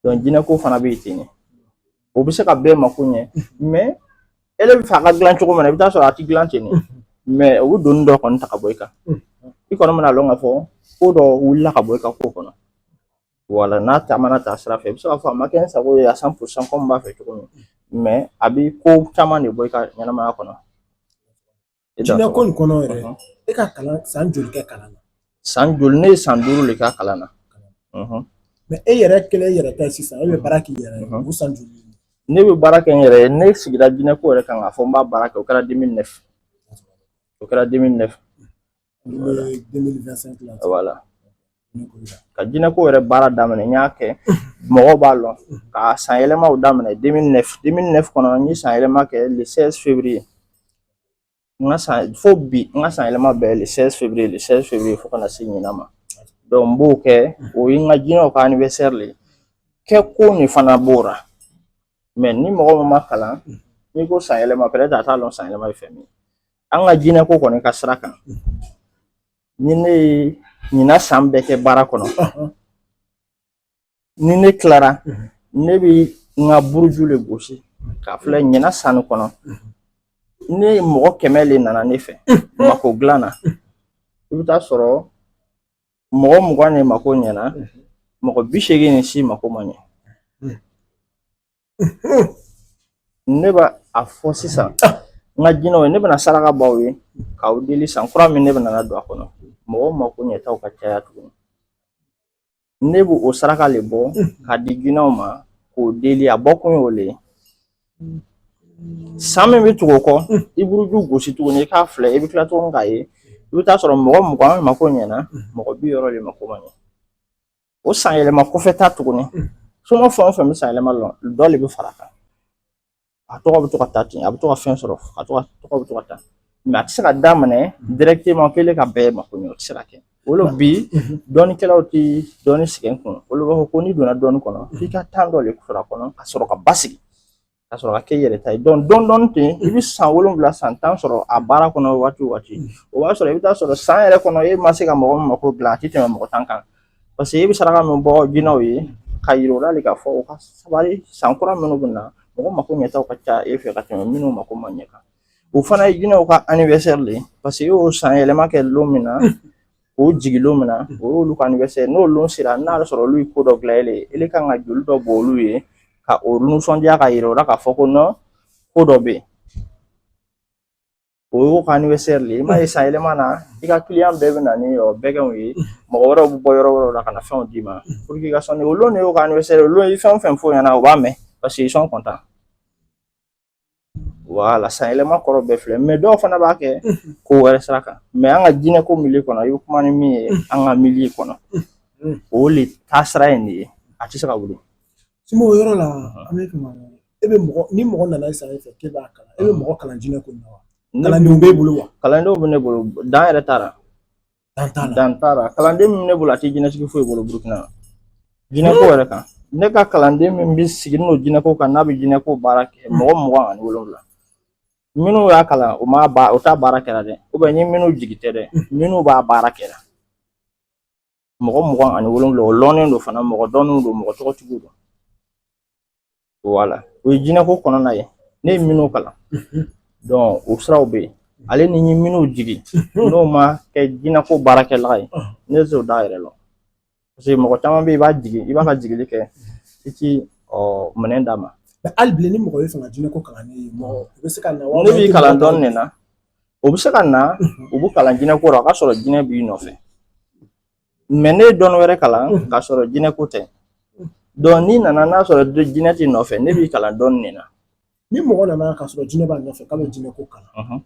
S3: donc jinɛko fana bɛ yen ten o bɛ se ka bɛɛ mako ɲɛ mais ele bɛ fɛ a ka dilan cogo min na i bɛ taa sɔrɔ a tɛ dilan ten mais o bɛ donni dɔ kɔni ta ka bɔ i kan i kɔni bɛna lɔn k'a fɔ ko dɔ wulila ka bɔ i ka ko kɔnɔ voilà n'a taamana taa sira fɛ i bɛ se k'a fɔ a ma kɛ n sago ye à 100% comme n b'a fɛ cogo min mais a bɛ ko caman de bɔ i ka ɲɛnamaya kɔnɔ.
S2: jinɛko nin kɔnɔ yɛrɛ e ka kalan san joli kɛ kalan na.
S3: san joli ne ye san 5 de kɛ kalan na.
S2: mais e yɛrɛ kelen e yɛrɛ ta sisan e bɛ baara k'i yɛrɛ ye o san joli.
S3: ne bɛ baara kɛ n yɛrɛ ye ne sigira jinɛko yɛrɛ kan k'a fɔ n b'a baara kɛ o kɛra 2009 o kɛra 2009
S2: 2025 la
S3: voilà ka jinɛko yɛrɛ baara daminɛ n y'a kɛ mɔgɔw b'a lɔn ka san yɛlɛmaw daminɛ 2009 kɔnɔ n ye san yɛlɛma kɛ le 16 février fo bi n ka san yɛlɛma bɛɛ le 16 février fo kana se ɲinan ma donc n b'o kɛ o ye n ka jinɛw ka anniversaire le kɛ ko nin fana b'o ra mais ni mɔgɔ min ma kalan n'i ko san yɛlɛma peut-être a t'a lɔn san yɛlɛma ye fɛn min an ka jinɛko kɔni ka sira kan ni ne ye ɲinan san bɛɛ kɛ baara kɔnɔ ni ne tilara ne bi n ka buruju le gosi k'a filɛ ɲinan sanni kɔnɔ ne mɔgɔ 100 le nana ne fɛ mako dilan na i bɛ taa sɔrɔ mɔgɔ 20 de mako ɲɛna mɔgɔ 80 ni si mako ma ɲɛ ne b'a fɔ sisan n ka jinɛw ne bɛna saraka b'aw ye k'aw deli san kura min ne bɛna don a kɔnɔ mɔgɔw mako ɲɛtaw ka caya tuguni ne b'o saraka le bɔ k'a di jinɛw ma k'o deli a bɔ kun y'o le ye san min bɛ tugu o kɔ i buruju gosi tuguni i k'a filɛ i bɛ tila tuguni k'a ye i bɛ taa sɔrɔ mɔgɔ 20 mako ɲɛna mɔgɔ 60 de mako ma ɲɛ o san yɛlɛma kɔfɛ ta tuguni soma fɛn o fɛn bɛ san yɛlɛma lɔn dɔ le bɛ fara kan a tɔgɔ bɛ to ka taa ten a bɛ to ka fɛn sɔrɔ a tɔgɔ bɛ to ka taa mais a tɛ se ka daminɛ directement k'ele ka bɛɛ mako ɲɛ o tɛ se ka kɛ olu bi dɔnnikɛlaw tɛ dɔnni sɛgɛn kun olu b'a fɔ ko n'i donna dɔnni kɔnɔ f'i ka temps dɔ le sɔrɔ a kɔnɔ ka sɔrɔ ka basigi ka sɔrɔ ka kɛ i yɛrɛ ta ye donc dɔɔni ten i bɛ san 7 san 10 sɔrɔ a baara kɔnɔ waati o waati o b'a sɔrɔ i bɛ taa sɔrɔ san yɛrɛ kɔnɔ e ma se ka mɔgɔ min mako dilan a tɛ tɛmɛ mɔgɔ 10 kan parce que e bɛ saraka min bɔ jinɛw ye ka yir'u la k'a fɔ u ka sabali san kura minnu bɛ na mɔgɔ mako ɲɛtaw ka ca e fɛ ka tɛmɛ minnu mako ma ɲɛ kan o fana ye jinɛw ka anniversaire le parce que e y'o san yɛlɛma kɛ don min na o jigin don min na o y'olu ka anniversaire n'o don sera n'a y'a sɔrɔ olu ye ko dɔ dilan ele kan ka joli dɔ bɔ olu ye ka o nisɔndiya ka yir'u la k'a fɔ ko non ko dɔ bɛ yen o y'o ka anniversaire le i m'a ye san yɛlɛma na i ka client bɛɛ bɛ na ni bɛgɛnw ye mɔgɔ wɛrɛw bɛ bɔ yɔrɔ wɛrɛw la ka na fɛnw d'i ma pour que i ka sɔnni o don de y'o ka anniversaire olu ye fɛn o fɛn f'o ɲɛna o b'a mɛn parce que ils sont contents voilà san yɛlɛma kɔrɔ bɛɛ filɛ mais dɔw fana b'a kɛ ko wɛrɛ sira kan mais an ka jinɛko milieu kɔnɔ i bɛ kuma ni min ye an ka milieu kɔnɔ o le taasira ye nin ye a tɛ se ka wuli.
S2: Simo o yɔrɔ la an bɛ kuma e bɛ mɔgɔ ni mɔgɔ nana i sara e fɛ k'e b'a kalan e bɛ mɔgɔ kalan jinɛko in na wa kalandenw b'e bolo wa
S3: kalandenw bɛ ne bolo dan yɛrɛ t'a la dan t'a la kalanden min bɛ ne bolo a tɛ jinɛsigi foyi bolo Burukina jinɛko yɛrɛ kan ne ka kalanden min bɛ sigi n'o jinɛko kan n'a bɛ jinɛko baara kɛ mɔgɔ 27 minnu y'a kalan o t'a baara kɛra dɛ ou bien ni minnu jigi tɛ dɛ minnu b'a baara kɛra mɔgɔ 27 o lɔnnen don fana mɔgɔ dɔnnenw don mɔgɔ tɔgɔtigiw don voilà o ye jinɛko kɔnɔna ye ne ye minnu kalan donc o siraw bɛ yen ale ni n ye minnu jigi n'o ma kɛ jinɛko baarakɛla ye ne tɛ se o da yɛrɛ lɔ parce que mɔgɔ caman bɛ yen i b'a jigi i b'a ka jigili kɛ i ti minɛn d'a ma.
S2: mais hali bi ni mɔgɔ ye fanga jinɛko kalan ne ye mɔgɔ u bɛ se ka na
S3: ne b'i kalan dɔɔni de na o bɛ se ka na u bɛ kalan jinɛko la o ka sɔrɔ jinɛ b'i nɔfɛ mais ne ye dɔɔni wɛrɛ kalan k'a sɔrɔ jinɛko tɛ donc n'i nana n'a sɔrɔ jinɛ t'i nɔfɛ ne b'i kalan dɔɔni de na.
S2: ni mɔgɔ nana k'a sɔrɔ jinɛ b'a nɔfɛ k'a bɛ jinɛko kalan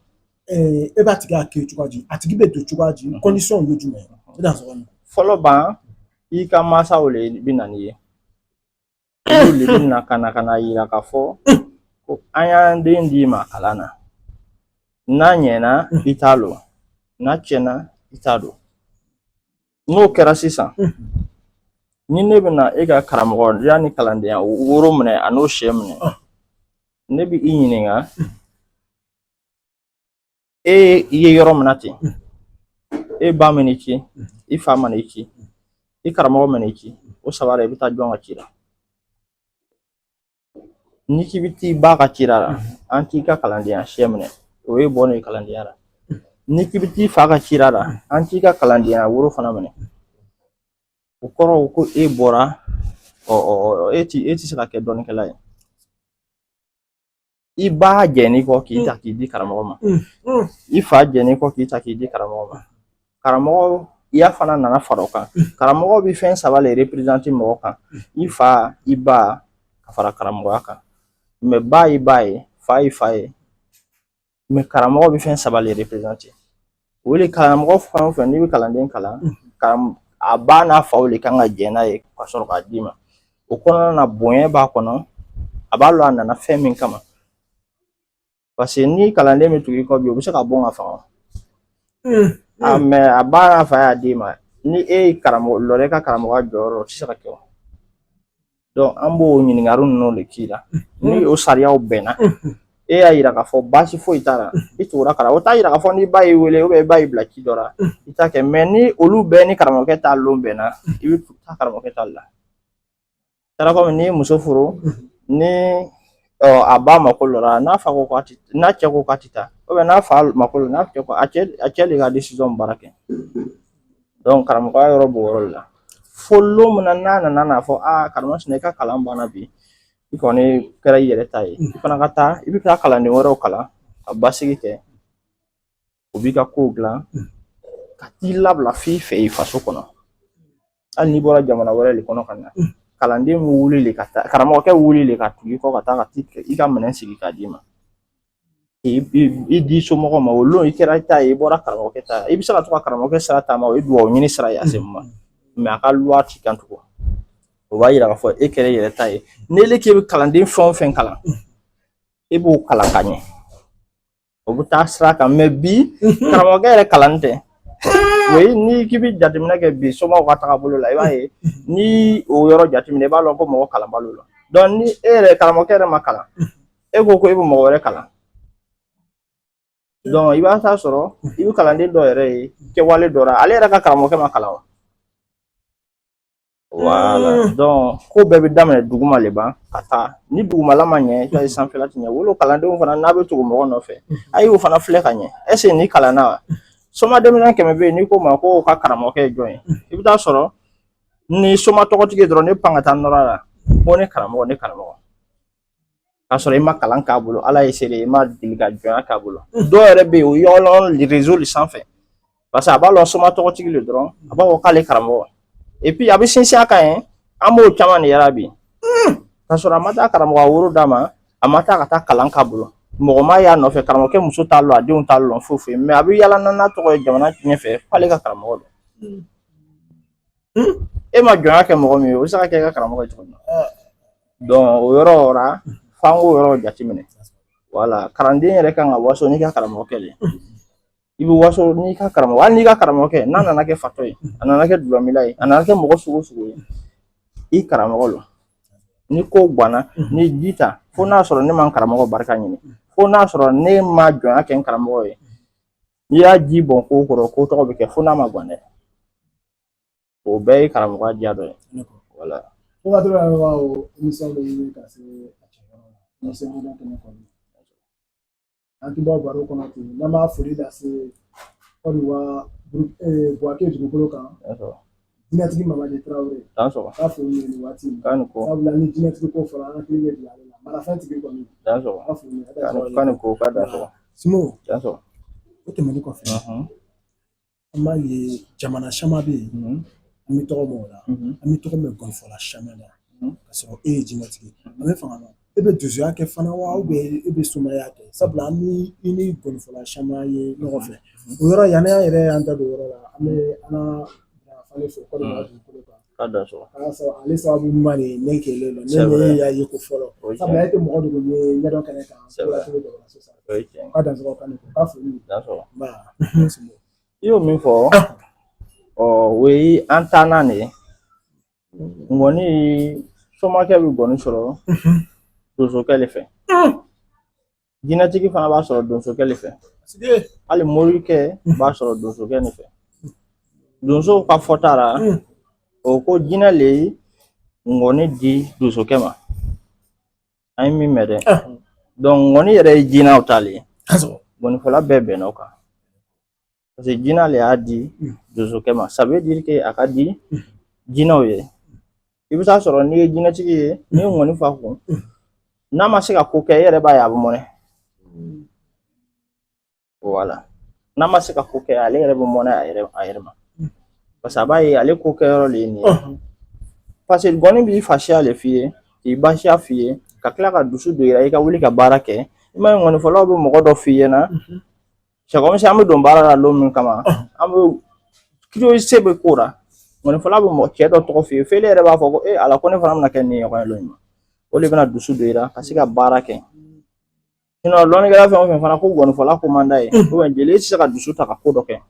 S2: e b'a tigi a kɛ cogoya di a tigi bɛ don cogoya di condition ye jumɛn ye e t'a sɔrɔ
S3: fɔlɔ ban i ka mansaw le bɛ na n'i ye olu le bɛ na ka na yira k'a fɔ ko an y'an den d'i ma kalan na n'a ɲɛna i t'a lɔ n'a tiɲɛna i t'a dɔn n'o kɛra sisan ni ne bɛna e ka karamɔgɔ yanni kalandenya woro minɛ a n'o sɛ minɛ ne bɛ i ɲininka e ye yɔrɔ min na ten e ba mana i ci i fa mana i ci i karamɔgɔ mana i ci o saba i bɛ taa jɔn ka ci la ni k'i bɛ t'i ba ka ci la an t'i ka kalandenya sɛ minɛ o ye bɔ ne kalandenya la ni k'i bɛ t'i fa ka ci la an t'i ka kalandenya woro fana minɛ o kɔrɔ ko e bɔra e tɛ se ka kɛ dɔnnikɛla ye i ba jɛn'i kɔ k'i ta k'i di karamɔgɔ ma i fa jɛn'i kɔ k'i ta k'i di karamɔgɔ ma karamɔgɔ i fana nana fara o kan karamɔgɔ bɛ fɛn saba le représenter mɔgɔ kan i fa i ba ka fara karamɔgɔya kan mais ba i ba ye fa i fa ye mais karamɔgɔ bɛ fɛn saba le représenter o le karamɔgɔ fɛn o fɛn n'i bɛ kalanden kalan a ba n'a faw de kan ka jɛ n'a ye ka sɔrɔ k'a d'i ma o kɔnɔna na bonya b'a kɔnɔ a b'a lɔn a nana fɛn min kama parce que ni kalanden min tugu i kɔ bi o bɛ se ka bɔ ka faga mais a ba n'a fa y'a d'i ma ni e ye karamɔgɔ lɔrɛ ka karamɔgɔya jɔyɔrɔ o tɛ se ka kɛ o donc an b'o ɲininkali ninnu de k'i la ni o sariyaw bɛnna e y'a yira k'a fɔ baasi foyi t'a la i tugura karamɔgɔ o t'a yira k'a fɔ n'i ba y'i wele i ba y'i bila ci dɔ la i t'a kɛ mais ni olu bɛɛ ni karamɔgɔkɛ t'a lon bɛnna i bɛ taa karamɔgɔkɛ ta la taara komi n'i ye muso furu ni a ba mako lɔra n'a fa ko n'a cɛ ko k'a tɛ taa n'a fa mako lɔ n'a cɛ ko a cɛ de ka décision baara kɛ donc karamɔgɔya yɔrɔ b'o yɔrɔ de la fo lon min na n'a nana fɔ karamɔgɔ sinɛ i ka kalan banna bi i kɔni kɛra i yɛrɛ ta ye i fana ka taa i bɛ taa kalanden wɛrɛw kalan ka basigi kɛ o b'i ka kow dilan ka t'i labila f'i fɛ i faso kɔnɔ hali n'i bɔra jamana wɛrɛ de kɔnɔ ka na kalanden wuli le ka taa karamɔgɔkɛ wuli le ka tugu i kɔ ka taa ka i ka minɛn sigi k'a d'i ma i di somɔgɔw ma o lon i kɛra ta ye i bɔra karamɔgɔkɛ ta i bɛ se ka to ka karamɔgɔkɛ sira taama o ye duwawu ɲini sira ye a se ma mais a ka loi t'i kan tugun o b'a yira k'a fɔ e kɛra i yɛrɛ ta ye n'ele k'e bɛ kalanden fɛn o fɛn kalan e b'o kalan ka ɲɛ o bɛ taa sira kan mais bi karamɔgɔkɛ yɛrɛ kalan tɛ ni k'i bɛ jateminɛ kɛ bi somɔgɔw ka taabolo la i b'a ye ni o yɔrɔ jateminɛ i b'a lɔn ko mɔgɔ kalanbalo la donc ni e yɛrɛ karamɔgɔkɛ yɛrɛ ma kalan e ko e bɛ mɔgɔ wɛrɛ kalan donc i b'a taa sɔrɔ i bɛ kalanden dɔ yɛrɛ ye kɛwale dɔ la ale yɛrɛ ka karamɔgɔkɛ ma kalan voilà donc ko bɛɛ bɛ daminɛ duguma le ban ka taa ni dugumala ma ɲɛ i ka sanfɛla tɛ ɲɛ wolo kalandenw fana n'a bɛ tugu mɔgɔ nɔfɛ a y'o fana filɛ ka ɲɛ est ce que ni kalanna wa soma denmisɛn 100 bɛ yen n'i ko ma ko ka karamɔgɔkɛ ye jɔn ye i bɛ taa sɔrɔ ni soma tɔgɔtigi dɔrɔn ne pan ka taa nɔrɔ la ko ne karamɔgɔ k'a sɔrɔ i ma kalan k'a bolo ala ye se de i ma deli ka jɔnya k'a bolo dɔw yɛrɛ bɛ yen o yɔrɔ réseau sanfɛ parce que a b'a lɔn soma tɔgɔtigi le dɔrɔn a b'a fɔ k'ale karamɔgɔ et puis a bɛ sinsin a kan yen an b'o caman de yɛrɛ bi k'a sɔrɔ a ma taa karamɔgɔ woro d'a ma a ma taa ka taa kalan k'a bolo mɔgɔ ma y'a nɔfɛ karamɔgɔkɛ muso t'a lɔn a denw t'a lɔn foyi mais a bɛ yala n'a tɔgɔ ye jamana ɲɛfɛ k'ale ka karamɔgɔ don e ma jɔnya kɛ mɔgɔ min ye o bɛ se ka kɛ i ka karamɔgɔ ye cogo min na donc o yɔrɔ la f'an k'o yɔrɔ jateminɛ voilà kalanden yɛrɛ kan ka waso n'i ka karamɔgɔkɛ de i bɛ waso n'i ka karamɔgɔ hali n'i ka karamɔgɔkɛ n'a nana kɛ fatɔ ye a nana kɛ dulamila ye a nana kɛ mɔgɔ sugu sugu ye i karamɔgɔ lo ni ko ganna ni ji ta fo n'a sɔrɔ ne ma n karamɔgɔ barika ɲini fo n'a sɔrɔ ne ma jɔnya kɛ n karamɔgɔ ye n'i y'a ji bɔn ko kɔrɔ ko tɔgɔ bɛ kɛ fo n'a ma gan dɛ o bɛɛ ye karamɔgɔya diya dɔ ye voilà
S2: ko ka to ka o émission bɛ ɲini ka se a cɛyɔrɔ la ni sɛbɛnna kɛnɛ kɔnɔ an ti bɔ baro kɔnɔ ten n'an b'a foli lase Côte d'Ivoire Buwake dugukolo kan jinɛtigi Mamadi Tarawele k'a foli nin waati in sabula ni jinɛtigi ko fɔra an hakili bɛ bila ale la marafɛntigi kɔni k'a foli Simo o tɛmɛnen kɔfɛ an b'a ye jamana caman bɛ yen an bɛ tɔgɔ bɔ o la an bɛ tɔgɔ mɛn gɔnifɔla caman na ka sɔrɔ e ye jinɛtigi an bɛ fanga na e bɛ dusuya kɛ fana wa ou bien e bɛ sumaya kɛ sabula an ni i ni gɔnifɔla caman ye ɲɔgɔn fɛ o yɔrɔ yanni an yɛrɛ y'an da don o yɔrɔ la an bɛ an ka falen fo Côte d'Ivoire dugukolo kan k'a sɔrɔ ale sababu ɲuman de ye ne kɛlen don ne y'a ye ko fɔlɔ sabula e tɛ mɔgɔ dogo ye ɲɛdɔn kɛnɛ kan ko la cogo dɔ la sisan k'a dansɔgɔ kan k'a foli
S3: i y'o min fɔ o ye an taanan de ye ŋɔni somakɛ bɛ gɔni sɔrɔ donsokɛ le fɛ jinɛtigi fana b'a sɔrɔ donsokɛ le fɛ hali morikɛ b'a sɔrɔ donsokɛ ne fɛ donso ka fɔta la o ko jinɛ le ye ŋɔni di donsokɛ ma an ye min mɛn dɛ donc ŋɔni yɛrɛ ye jinɛw t'ale ye gɔnifɔla bɛɛ bɛnna o kan parce que jinɛ le y'a di donsokɛ ma ça veut dire que a ka di jinɛw ye i bɛ taa sɔrɔ n'i ye jinɛtigi ye n'i ye ŋɔni fa kun n'a ma se ka ko kɛ e yɛrɛ b'a ye a bɛ mɔnɛ voilà n'a ma se ka ko kɛ ale yɛrɛ bɛ mɔnɛ a yɛrɛ ma parce que a b'a ye ale ko kɛyɔrɔ le ye nin ye parce que gɔni b'i fasiya le f'i ye k'i basiya f'i ye ka tila ka dusu don i la i ka wuli ka baara kɛ i ma ye ŋɔnifɔlaw bɛ mɔgɔ dɔ f'i ɲɛna c'est comme si an bɛ don baara la don min kama an bɛ curiosité bɛ ko la mɔnifola bɛ mɔgɔ cɛ dɔ tɔgɔ f'i ye f'ele yɛrɛ b'a fɔ ko ala ko ne fana bɛna kɛ nin ɲɔgɔn ye lɔn o de bɛna dusu don i la ka se ka baara kɛ lɔnnikɛla fɛn o fɛn fana ko gɔnifɔla ko man d'a ye jeli tɛ se ka dusu ta ka ko dɔ kɛ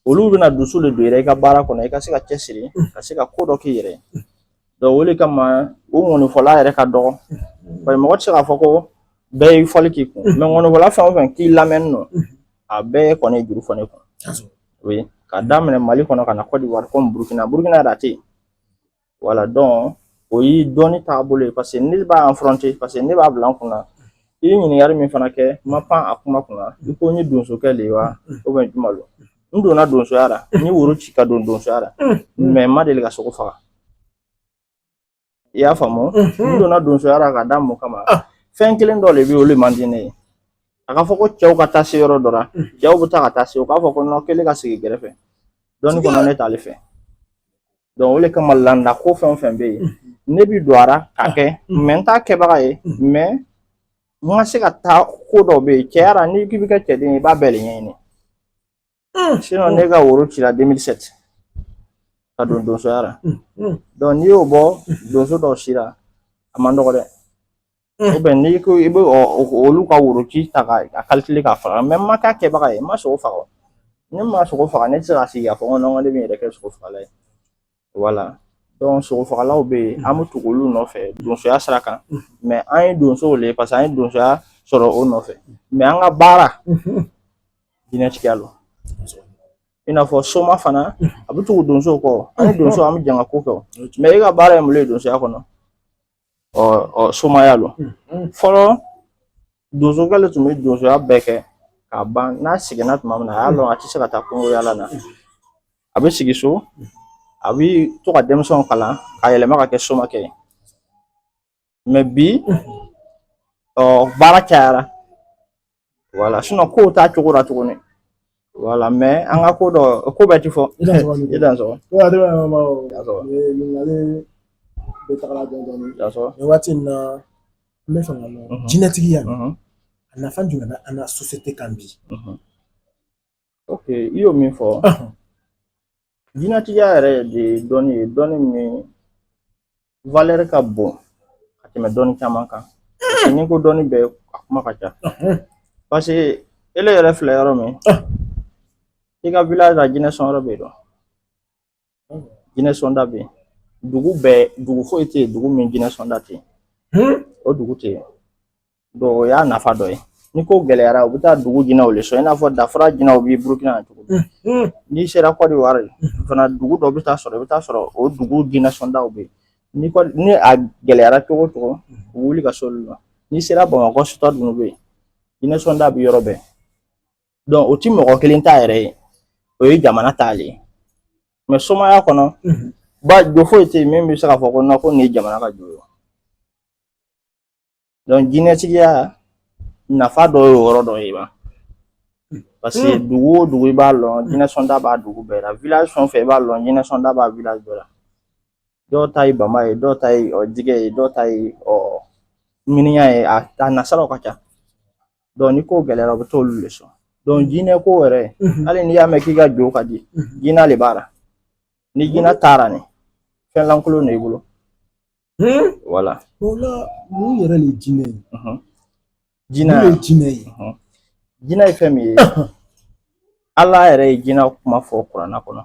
S3: olu bɛna dusu de don i la i ka baara kɔnɔ i ka se ka cɛsiri ka se ka ko dɔ k'i yɛrɛ donc o de kama o gɔnifɔla yɛrɛ ka dɔgɔ bari mɔgɔ tɛ se k'a fɔ ko bɛɛ y'i fɔli k'i kun mais gɔnifɔla fɛn o fɛn k'i lamɛnni nɔ a bɛɛ kɔni juru fɔ ne kun oui ka daminɛ Mali kɔnɔ ka na Côte d'Ivoire comme Burkina yɛrɛ a tɛ yen voilà donc o y'i dɔnni taabolo ye parce que ne b'a affronter parce que ne b'a bila n kunna i ye ɲininkali min fana kɛ ma pan a kuma kunna i ko n ye donsokɛ de ye wa ou bien juma lo n donna donsoya la n ye woro ci ka don donsoya la mais n ma deli ka sogo faga i y'a faamu n donna donsoya la ka da mun kama fɛn kelen dɔ de bɛ yen o de man di ne ye a ka fɔ ko cɛw ka taa se yɔrɔ dɔ la cɛw bɛ taa ka taa se o k'a fɔ ko non k'ale ka sigi kɛrɛfɛ dɔnni kɔnɔ ne t'ale fɛ donc o de kama landa ko fɛn o fɛn bɛ yen ne bi don a la k'a kɛ mais n t'a kɛbaga ye mais n ka se ka taa ko dɔ bɛ yen cɛya la n'i k'i bɛ kɛ cɛden ye i b'a bɛɛ de ɲɛɲini sinon ne ka woro cira 2007 ka don donsoya la donc n'i y'o bɔ donso dɔw sira a man nɔgɔ dɛ ou bien n'i ko i bɛ olu ka woro ci ta ka calculer k'a faga mais n ma k'a kɛbaga ye n ma sogo faga ne ma sogo faga ne tɛ se ka sigi k'a fɔ ko non ne bɛ n yɛrɛ kɛ sogo fagala ye voilà donc sogo fagalaw bɛ yen an bɛ tugu olu nɔfɛ donsoya sira kan mais an ye donsow le parce que an ye donsoya sɔrɔ o nɔfɛ mais an ka baara jinɛtigiya lo i n'a fɔ soma fana a bɛ tugu donsow kɔ an ye donso an bɛ janga ko kɛ mais i ka baara ye mun ye donsoya kɔnɔ somaya lo fɔlɔ donsokɛ le tun bɛ donsoya bɛɛ kɛ k'a ban n'a seginna tuma min na a y'a dɔn a tɛ se ka taa kungo yaala na a bɛ sigi so a bɛ to ka denmisɛnw kalan ka yɛlɛma ka kɛ somakɛ ye mais bi baara cayara voilà sinon kow t'a cogo la tuguni voilà mais an ka ko dɔ ko bɛɛ ti fɔ i dan sɔgɔ
S2: bɛ tagala dɔɔni nin waati in na n bɛ fɛ ka dɔn jinɛtigiya a nafa jumɛn bɛ an ka société kan bi
S3: ok i y'o min fɔ jinɛtigiya yɛrɛ de ye dɔnni ye dɔnni min valeur ka bon ka tɛmɛ dɔnni caman kan parce que n'i ko dɔnni bɛɛ a kuma ka ca parce que ele yɛrɛ filɛ yɔrɔ min i ka village la jinɛ sɔn yɔrɔ bɛ yen dɔn jinɛ sɔnda bɛ yen dugu foyi tɛ yen dugu min jinɛ sɔnda tɛ yen o dugu tɛ yen donc o y'a nafa dɔ ye ni ko gɛlɛyara u bɛ taa dugu jinɛw le sɔn i n'a fɔ dafara jinɛw b'i Burukina yan cogo min n'i sera Côte d'Ivoire fana dugu dɔ bɛ taa sɔrɔ i bɛ taa sɔrɔ o dugu jinɛ sɔndaw bɛ yen ni a gɛlɛyara cogo o cogo u wuli ka se olu ma n'i sera Bamakɔ Sitade ninnu bɛ yen jinɛ sɔnda bɛ yɔrɔ bɛɛ donc o ti mɔgɔ kelen ta yɛrɛ ye o ye jamana taale ye mais somaya kɔnɔ ba jo foyi tɛ yen min bɛ se k'a fɔ ko non ko nin ye jamana ka jo ye donc jinɛtigiya nafa dɔ ye o yɔrɔ dɔ ye ba parce que dugu o dugu i b'a lɔn jinɛ sɔnda b'a dugu bɛɛ la village fɛn o fɛn i b'a lɔn jinɛ sɔnda b'a village bɛɛ la dɔw ta ye bama ye dɔw ta ye jɛgɛ ye dɔw ta ye miniya ye a nasaraw ka ca donc ni ko gɛlɛyara u bɛ t'olu le sɔn donc jinɛ ko yɛrɛ hali n'i y'a mɛn k'i ka jo ka di jinɛ le b'a la ni jinɛ taara nin fɛn lankolon de i bolo voilà
S2: o la mun yɛrɛ le jinɛ ye
S3: jinɛ
S2: ye jinɛ ye
S3: jinɛ ye fɛn min ye ala yɛrɛ ye jinɛ kuma fɔ kuranna kɔnɔ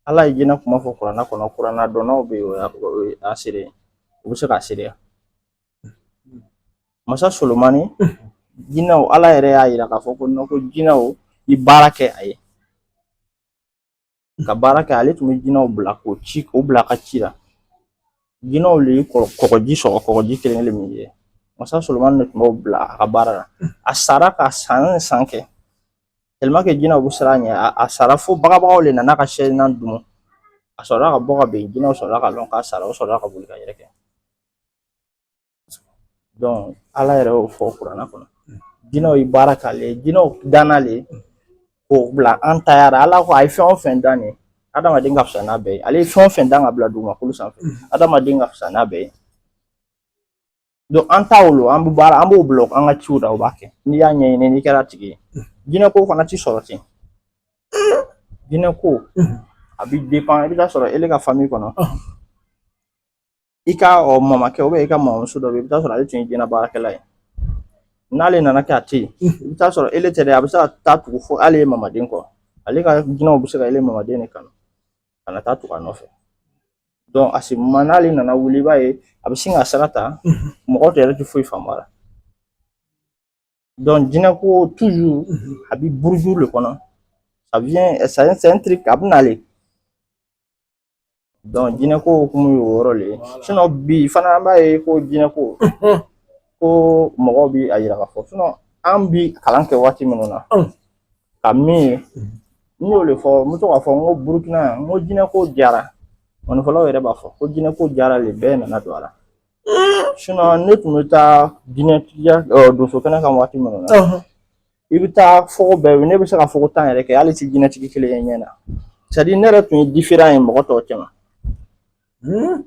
S3: ala ye jinɛ kuma fɔ kuranna kɔnɔ kuranna dɔnnaw bɛ yen o y'a seere u bɛ se k'a seereya masa Solomani jinɛw ala yɛrɛ y'a yira k'a fɔ ko jinɛw i baara kɛ a ye ka baara kɛ ale tun bɛ jinɛw bila k'o bila ka ci la jinɛw le ye kɔgɔji sɔgɔ kɔgɔji kelen kelen min ye masa Solomani de tun b'o bila a ka baara la a sara ka san kɛ tellement que jinɛw bɛ siran a ɲɛ a sara fo bagabagaw le nana ka sɛnan dun a sɔrɔla ka bɔ ka ben jinɛw sɔrɔla ka lɔn k'a sara o sɔrɔla ka boli ka yɛrɛ kɛ donc ala yɛrɛ y'o fɔ kuranna kɔnɔ jinɛw ye baara k'ale jinɛw danna le k'o bila an tayara ala ko a ye fɛn o fɛn dan nin adamaden ka fisa n'a bɛɛ ye ale ye fɛn o fɛn dan ka bila dugumakolo sanfɛ adamaden ka fisa n'a bɛɛ ye donc an ta wolo an bɛ baara an b'o bila an ka ciw la o b'a kɛ n'i y'a ɲɛɲini n'i kɛra tigi ye jinɛ ko fana ti sɔrɔ ten jinɛ ko a bi dépend i bɛ taa sɔrɔ ele ka famille kɔnɔ i ka mamakɛ i ka mamamuso dɔ bɛ i bɛ taa sɔrɔ ale tun ye jinɛ baarakɛla ye n'ale nana kɛ a tɛ yen i bɛ taa sɔrɔ ele tɛ dɛ a bɛ se ka taa tugu fo ale ye mamaden kɔ ale ka jinɛw bɛ se ka ele mamaden de kanu ka na taa tugu a nɔfɛ donc a se moment n'ale nana wuli i b'a ye a bɛ sin ka sira ta mɔgɔ tɛ yɛrɛ tɛ foyi faamu a la donc jinɛ ko toujours a bi buruju le kɔnɔ ça vient c'est un truc a bɛ n'ale donc jinɛ ko hukumu y'o yɔrɔ le ye sinon bi fana an b'a ye ko jinɛ ko ko mɔgɔw bi a yira k'a fɔ sinon an bi kalan kɛ waati minnu na ka min ye n y'o le fɔ n bɛ to k'a fɔ n ko Burukina n ko jinɛ ko jara mɔnifɔlaw yɛrɛ b'a fɔ ko jinɛ ko jara le bɛɛ nana don a la sinon ne tun bɛ taa jinɛtigiya donso kɛnɛ kan waati minnu na i bɛ taa fɔko bɛɛ ne bɛ se ka fɔ ko tan yɛrɛ kɛ hali ti jinɛtigi kelen ye ɲɛ na c'est à dire ne yɛrɛ tun ye différent ye mɔgɔ tɔw cɛ ma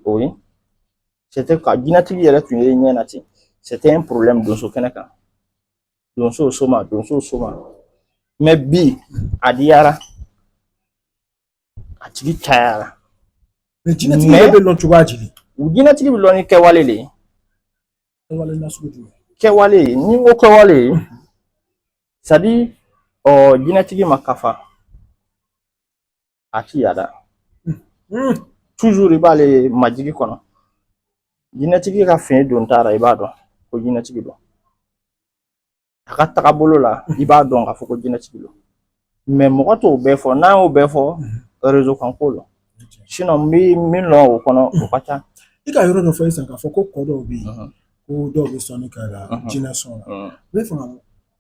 S3: oui c'était ka jinɛtigi yɛrɛ tun ye ɲɛ na ten c'était un problème donso kɛnɛ kan donso soma mais bi a diyara a tigi cayara
S2: mais jinɛtigi bɛ lɔn cogoya joli
S3: jinɛtigi bɛ lɔn ni kɛwale le ye
S2: kɛwale nasugu jumɛn
S3: kɛwale ni ko kɛwale c'est à dire jinɛtigi ma kafa a ti yada toujours i b'ale majigi kɔnɔ jinɛtigi ka fini don t'a la i b'a dɔn ko jinɛtigi don a ka tagabolo la i b'a dɔn k'a fɔ ko jinɛtigi don mais mɔgɔ t'o bɛɛ fɔ n'an y'o bɛɛ fɔ réseau kan ko la sinon n bɛ min lɔn o kɔnɔ o ka ca
S2: i ka yɔrɔ dɔ fɔ sisan k'a fɔ ko kɔ dɔw bɛ yen ko dɔw bɛ sɔnni k'a la jinɛ sɔn la ne fana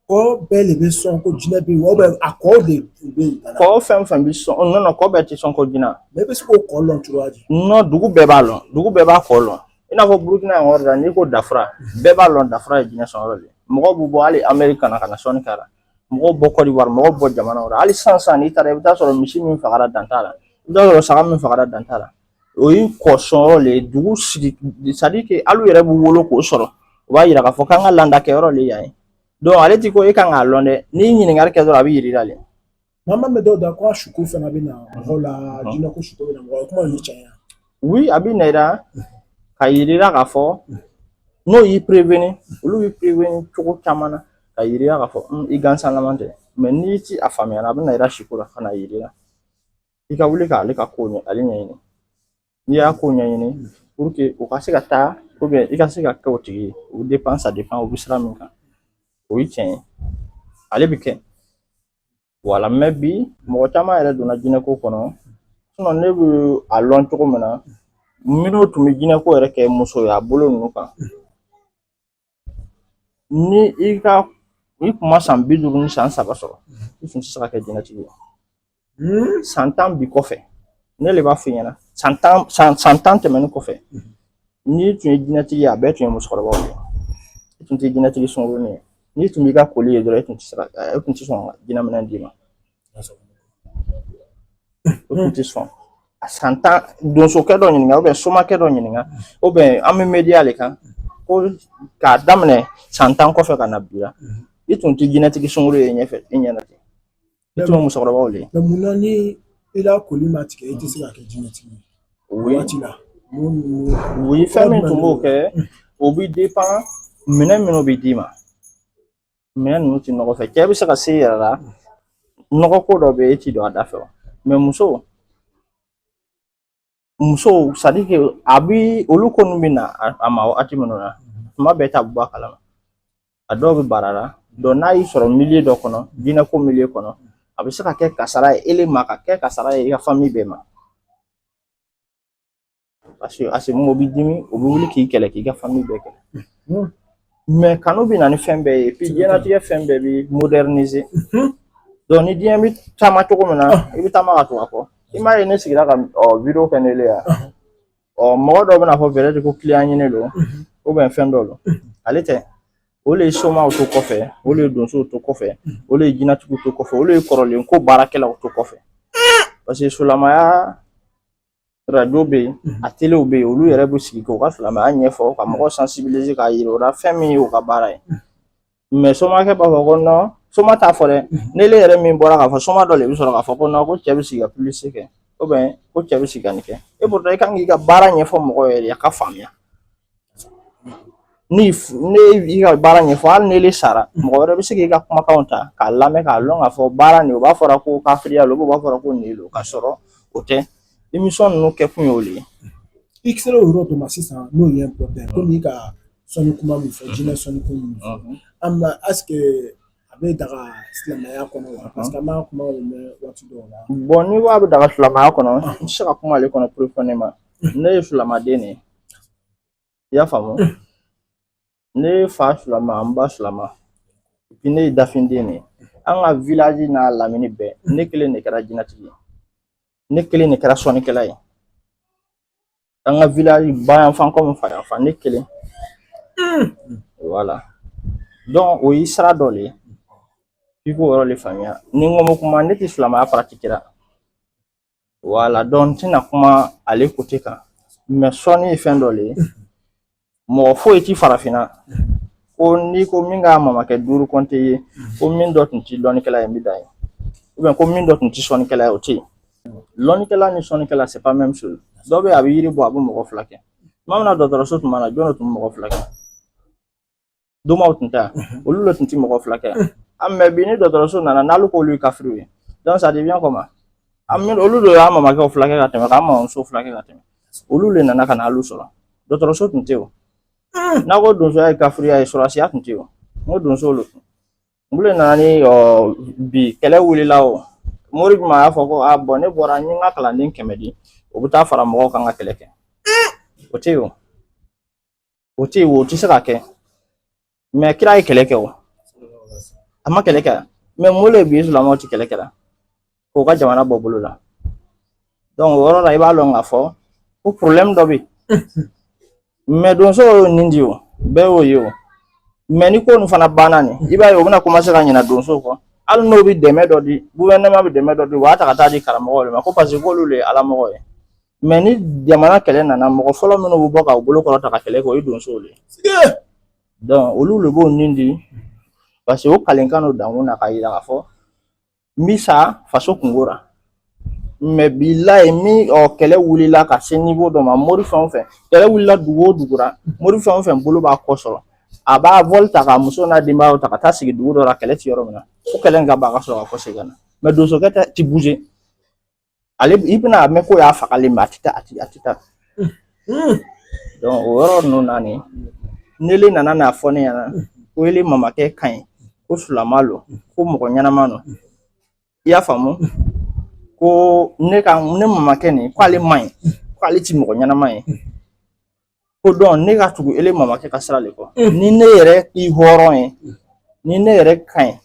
S2: kɔ bɛɛ de bɛ sɔn ko jinɛ bɛ yen wa a kɔ de bɛ yen
S3: kɔ fɛn fɛn bɛ sɔn non kɔ bɛɛ tɛ sɔn ko jinɛ
S2: mais i bɛ se k'o kɔ lɔn cogoya di
S3: non dugu bɛɛ b'a lɔn dugu bɛɛ b'a kɔ lɔn i n'a fɔ Burukina yan yɔrɔ la n'i ko dafara bɛɛ b'a lɔn dafara ye jinɛ sɔn yɔrɔ de mɔgɔw bɛ bɔ hali Amérique ka na sɔnni k'a la mɔgɔw bɔ Côte d'Ivoire mɔgɔw bɔ jamana wɛrɛ hali sisan n'i taara i bɛ taa sɔrɔ misi min fagara dan t'a la i bɛ taa sɔrɔ saga min fagara dan t'a la o ye kɔ sɔn yɔrɔ le ye dugu sigi c'est à dire que hali yɛrɛ b'u wolo k'o sɔrɔ o b'a yira k'a fɔ k'an ka landa kɛ yɔrɔ le yan ye donc ale ti ko e kan k'a lɔn dɛ n'i ɲininkali kɛ dɔrɔn a bɛ yir'i la le
S2: maa bɛ dɔw da ko a suko fana bɛ na mɔgɔw la jinɛ ko suko bɛ na mɔgɔw kuma ni caya
S3: oui a bɛ na i la ka yir'i la k'a fɔ n'o y'i prévenir olu b'i prévenir cogo caman na ka yir'i la k'a fɔ i gansanlama tɛ mais n'i ti a faamuya a bɛ na i la siko la ka na yir'i la i ka wuli k'ale ka ko ale ɲɛɲini n'i y'a ko ɲɛɲini pour que o ka se ka taa ou bien i ka se ka kɛ o tigi ye o dépend ça dépend o bɛ sira min kan o ye tiɲɛ ye ale bɛ kɛ voilà mais bi mɔgɔ caman yɛrɛ donna jinɛko kɔnɔ sinon ne bɛ a lɔn cogo min na minnu tun bɛ jinɛko yɛrɛ kɛ muso ye a bolo ninnu kan ni i kun ma san 50 ni san 3 sɔrɔ i tun tɛ se ka kɛ jinɛtigi ye san 10 bi kɔfɛ ne le b'a f'i ɲɛna san 10 tɛmɛnen kɔfɛ n'i tun ye jinɛtigi ye a bɛɛ tun ye musokɔrɔbaw ye i tun tɛ jinɛtigi sunkurunin ye n'i tun b'i ka koli ye dɔrɔn e tun tɛ sɔn ka jinɛminɛ d'i ma o tun tɛ sɔn a san 10 donsokɛ dɔ ɲininka ou bien somakɛ dɔ ɲininka ou bien an bɛ media le kan ko k'a daminɛ san 10 kɔfɛ ka na bi la i tun tɛ jinɛtigi sunkuru ye ɲɛfɛ i ɲɛna ten i tun ye musokɔrɔbaw le ye
S2: mais mun na ni i la koli ma tigɛ i tɛ se ka kɛ jinɛtigi ye o waati la
S3: oui fɛn min tun b'o kɛ o bɛ dépend minɛn minnu bɛ d'i ma minɛn ninnu tɛ nɔgɔ fɛ cɛ bɛ se ka se i yɛrɛ la nɔgɔ ko dɔ bɛ yen e t'i don a da fɛ mais muso c'est à dire que a bi olu ko ninnu bɛ na a ma waati minnu na tuma bɛɛ t'a bɔ a kalama a dɔw bɛ baara la donc n'a y'i sɔrɔ milieu dɔ kɔnɔ jinɛko milieu kɔnɔ a bɛ se ka kɛ kasara ye ele ma ka kɛ kasara ye i ka famille bɛɛ ma parce que mun o b'i dimi o bɛ wuli k'i kɛlɛ k'i ka famille bɛɛ kɛlɛ mais kanu bɛ na ni fɛn bɛɛ ye puis diɲɛlatigɛ fɛn bɛɛ bɛ moderniser donc ni diɲɛ bɛ taama cogo min na i bɛ taama ka to a kɔ i m'a ye ne sigira ka video kɛ ne le yan mɔgɔ dɔw bɛna fɔ peut-être ko client ɲini don ou bien fɛn dɔ don ale tɛ olu ye somaw to kɔfɛ olu ye donsow to kɔfɛ olu ye jinɛtigiw to kɔfɛ olu ye kɔrɔlen ko baarakɛlaw to kɔfɛ parce que solamaya radio bɛ yen a telew bɛ yen olu yɛrɛ bɛ sigi k'u ka silamɛya ɲɛfɔ ka mɔgɔ sensibiliser k'a yira o la fɛn min ye u ka baara ye mais somakɛ b'a fɔ ko non soma t'a fɔ dɛ ne le yɛrɛ min bɔra k'a fɔ soma dɔ le bɛ sɔrɔ k'a fɔ ko non ko cɛ bɛ sigi ka publicité kɛ ou bien ko cɛ bɛ sigi ka nin kɛ et pourtant i kan k'i ka baara ɲɛfɔ mɔgɔw yɛrɛ a ka faamuya ni ne i ka baara ɲɛfɔ hali n'ele sara mɔgɔ wɛrɛ bɛ se k'i ka kumakanw ta k'a lamɛn k'a lɔn k'a fɔ baara nin o b'a fɔra ko kafiriya lo o b'a fɔra ko nin lo ka sɔrɔ o tɛ émission ninnu kɛ kun ye o le ye.
S2: I sera o yɔrɔ dɔ ma sisan n'o ye important ko n'i ka sɔnni kuma min fɔ jinɛ sɔnni kuma min fɔ an ma est-ce que a bɛ daga silamɛya kɔnɔ wa parce que an b'a kuma mɛn waati dɔw la.
S3: Bon n'i ko a bɛ daga silamɛya kɔnɔ n tɛ se ka kuma ale kɔnɔ profondément ne ye silamaden de ye i y'a faamu ne ye fa silama n ba silama puis ne ye dafinden de ye an ka village n'a lamini bɛɛ ne kelen de kɛra jinɛtigi ye ne kelen de kɛra sɔnnikɛla ye an ka village bayanfan comme fayanfan ne kelen voilà donc o ye sira dɔ le ye i k'o yɔrɔ le faamuya ni n ko mo kuma ne tɛ silamɛya pratiquera voilà donc n tɛna kuma ale côté kan mais sɔnni ye fɛn dɔ le ye mɔgɔ foyi ti farafinna ko n'i ko min ka mamakɛ 5 compte ye ko min dɔ tun ti lɔnnikɛla ye n bɛ da ye ou bien ko min dɔ tun ti sɔnnikɛla ye o tɛ yen lɔnnikɛla ni sɔnnikɛla c'est pas même chose dɔ bɛ a bɛ yiri bɔ a bɛ mɔgɔ 2 kɛ tuma min na dɔgɔtɔrɔso tuma na jɔn de tun bɛ mɔgɔ 2 kɛ domaw tun tɛ olu le tun ti mɔgɔ 2 kɛ mais bi ni dɔgɔtɔrɔso nana n'alu k'olu ye kafiriw ye donc ça devient comment olu de y'a mamakɛw 2 kɛ ka tɛmɛ k'an mamamuso 2 kɛ ka tɛmɛ olu le nana ka na alu sɔrɔ dɔgɔtɔrɔso tun tɛ o n'a ko donsoya ye kafiriya ye sɔrɔsiya tun tɛ o n ko donso lo tun olu le nana ni bi kɛlɛ wulila o mori jumɛn y'a fɔ ko bon ne bɔra n ye n ka kalanden 100 di o bɛ taa fara mɔgɔw kan ka kɛlɛ kɛ o tɛ yen o tɛ yen o tɛ se ka kɛ mais kira ye kɛlɛ kɛ o a ma kɛlɛ kɛ mais mun le bi silamɛw tɛ kɛlɛ kɛra k'o ka jamana bɔ bolo la donc o yɔrɔ la i b'a dɔn k'a fɔ ko problème dɔ bɛ yen mais donso y'o nin di o bɛɛ y'o ye o mais ni ko nin fana banna nin i b'a ye o bɛna commencer ka ɲinɛ donso kɔ hali n'o bɛ dɛmɛ dɔ di gouvernement bɛ dɛmɛ dɔ di u b'a ta ka taa di karamɔgɔw de ma ko parce que k'olu le ye alamɔgɔ ye mais ni jamana kɛlɛ nana mɔgɔ fɔlɔ minnu bɛ bɔ k'u bolo kɔrɔ ta ka kɛlɛ kɛ o ye donsow le ye donc olu le b'o nin di parce que o kalenkan n'o dankun na k'a yira k'a fɔ n bɛ sa faso kungo la mais bilayi min kɛlɛ wulila ka se niveau dɔ ma mori fɛn o fɛn kɛlɛ wulila dugu o dugu la mori fɛn o fɛn bolo b'a kɔ sɔrɔ a b'a vol ta ka muso n'a denbayaw ta ka taa sigi dugu dɔ la kɛlɛ ti yɔrɔ min na ko kɛlɛ in ka ban ka sɔrɔ ka kɔ segin ka na mais donsokɛ ti bouger ale i bɛna mɛn ko y'a fagalen mais a ti taa donc o yɔrɔ ninnu na nin nele nana n'a fɔ ne ɲɛna ko ele mamakɛ ka ɲi ko sulama lo ko mɔgɔ ɲɛnama no i y'a faamu ko ne mamakɛ nin ko ale man ɲi ko ale ti mɔgɔ ɲɛnama ye ko donc ne ka tugu ele mamakɛ ka sira le kɔ ni ne yɛrɛ i hɔrɔn ye ni ne yɛrɛ ka ɲi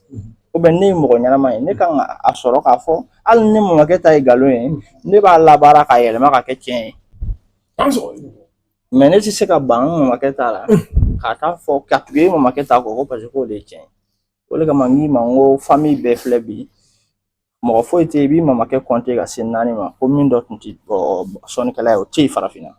S3: ou bien ne ye mɔgɔ ɲɛnama ye ne kan ka a sɔrɔ k'a fɔ hali ni ne mamakɛ ta ye nkalon ye ne b'a labaara k'a yɛlɛma ka kɛ tiɲɛ ye mais ne tɛ se ka ban n mamakɛ ta la k'a taa fɔ ka tugu e mamakɛ ta kɔ ko parce que k'o de ye tiɲɛ ye o de kama n k'i ma n ko famille bɛɛ filɛ bi mɔgɔ foyi tɛ yen i b'i mamakɛ compter ka se 4 ma ko min dɔ tun ti sɔnnikɛla ye o tɛ yen farafinna.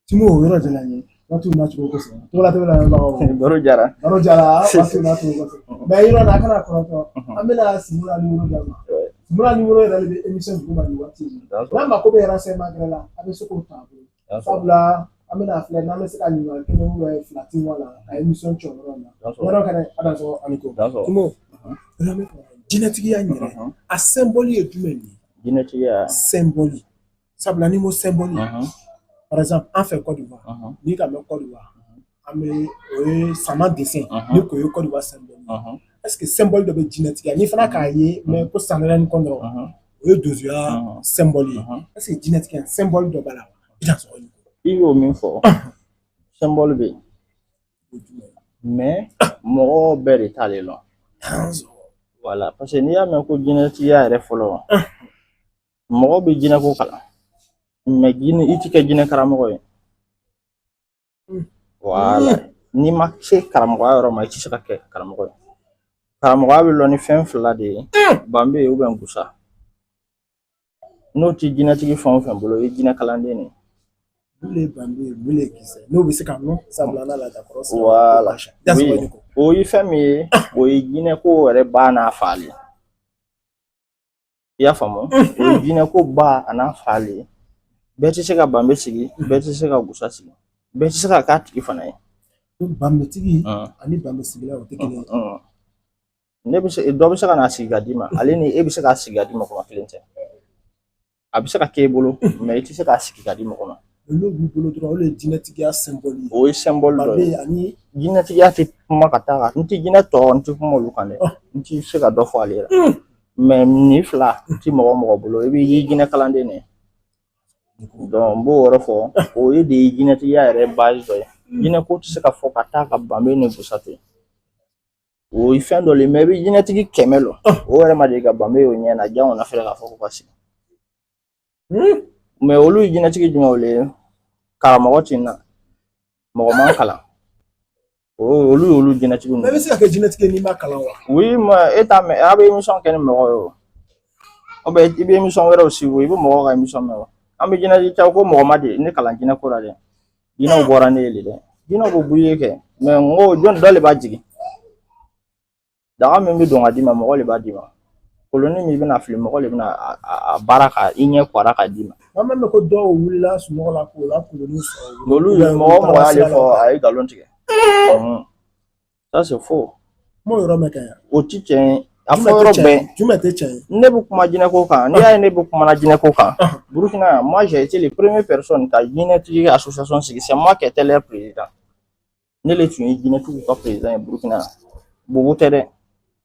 S2: Timo o yɔrɔ jala n ye waati min na cogo kosɛbɛ togola tɛmɛ na lamɛnbagaw
S3: baro jara
S2: waati min na cogo kosɛbɛ mais yɔrɔ la a kana kɔrɔtɔ an bɛna Simula numéro d'a ma Simula numéro yɛrɛ de bɛ émission dugu ma nin waati in na n'a mako bɛ renseignement gɛrɛ la a bɛ se k'o ta a bolo sabula an bɛna filɛ n'an bɛ se ka ɲininkali 1 ou 2 ti wa la a émission cɔ yɔrɔ in na yɔrɔ kɛnɛ ala sɔrɔ ani ko Timo jinɛtigiya yɛrɛ a symbole ye jumɛn ye
S3: jinɛtigiya
S2: symbole sabula ni mo symbole par exemple an fɛ Côte d'Ivoire n'i ka mɛn Côte d'Ivoire an bɛ o ye sama dessin ni k'o ye Côte d'Ivoire symbole est-ce que symbole dɔ bɛ jinɛtigiya n'i fana k'a ye mais ko sanɛrɛni kɔn dɔrɔn o ye donsoya symbole ye est-ce que jinɛtigiya symbole dɔ b'a la i t'a sɔrɔ
S3: i y'o min fɔ symbole bɛ yen mais mɔgɔ bɛɛ de t'ale dɔn voilà parce que n'i y'a mɛn ko jinɛtigiya yɛrɛ fɔlɔ mɔgɔ bɛ jinɛko kalan mais i ti kɛ jinɛ karamɔgɔ ye voilà n'i ma se karamɔgɔya yɔrɔ ma i ti se ka kɛ karamɔgɔ ye karamɔgɔya bɛ lɔn ni fɛn 2 de ye banbe ou bien gusa n'o ti jinɛtigi fɛn o fɛn bolo i ye jinɛ kalanden de ye
S2: bule banbe bule kisɛ n'o bɛ se ka nɔ sabula n'a la d'accord
S3: voilà o ye fɛn min ye o ye jinɛ ko yɛrɛ ba n'a fali i y'a faamu o ye jinɛ ko ba a n'a fali bɛɛ tɛ se ka banbe sigi bɛɛ tɛ se ka gusa sigi bɛɛ tɛ se ka k'a tigi fana ye
S2: banbetigi ani banbe sigila o tɛ kelen ye
S3: ne bɛ se dɔ bɛ se ka n'a sigi ka d'i ma ale ni e bɛ se k'a sigi ka di mɔgɔ ma kelen tɛ a bɛ se ka k'e bolo mais i tɛ se k'a sigi ka di mɔgɔ ma
S2: olu b'u bolo dɔrɔn olu ye jinɛtigiya symbole ye
S3: o ye symbole dɔ ye
S2: banbe ani
S3: jinɛtigiya tɛ kuma ka taa kan n tɛ jinɛ tɔ n tɛ kuma olu kan dɛ n tɛ se ka dɔ fɔ ale la mais nin fila n tɛ mɔgɔ bolo i bɛ ye jinɛ kalanden de donc n b'o yɔrɔ fɔ o ye de ye jinɛtigiya yɛrɛ base dɔ ye jinɛ ko tɛ se ka fɔ ka taa ka banbe ni gusa to yen o ye fɛn dɔ le mais i bɛ jinɛtigi 100 lɔ o yɛrɛ ma deli ka banbe y'o ɲɛ na jango na fɛnɛ k'a fɔ ko ka sigi mais olu ye jinɛtigi jumɛnw le ye karamɔgɔ tin na mɔgɔ man kalan olu y'olu jinɛtigiw
S2: mais i bɛ se ka kɛ jinɛtigi n'i ma kalan wa
S3: oui mais e t'a mɛn a bɛ émission kɛ ni mɔgɔ ye o ou bien i bɛ émission wɛrɛw suivre i bɛ mɔgɔw ka émission mɛn wa an bɛ jinɛtigi caman ko mɔgɔ ma de ne kalan jinɛ ko la dɛ jinɛw bɔra ne ye le dɛ jinɛw bɛ bouiller kɛ mais n ko jɔn dɔ de b'a jigin daga min bɛ don ka d'i ma mɔgɔ de b'a d'i ma koloni min bɛna fili mɔgɔ de bɛna a baara ka i ɲɛ kwara ka d'i ma
S2: an bɛ mɛn ko dɔw wulila sunɔgɔ la k'o la koloni sɔrɔ
S3: olu ye mɔgɔ y'ale fɔ a ye nkalon tigɛ ça c'est faux
S2: m'o yɔrɔ mɛn kɛ yan
S3: o ti tiɲɛ ye a fɔ yɔrɔ bɛɛ
S2: jumɛn tɛ tiɲɛ ye
S3: ne bɛ kuma jinɛ ko kan n'i y'a ye ne bɛ kuma jinɛ ko kan Burukina moi j'ai été les premières personnes ka jinɛtigi association sigi c'est moi qui étais leur président ne le tun ye jinɛtigiw ka président ye Burukina Bobo tɛ dɛ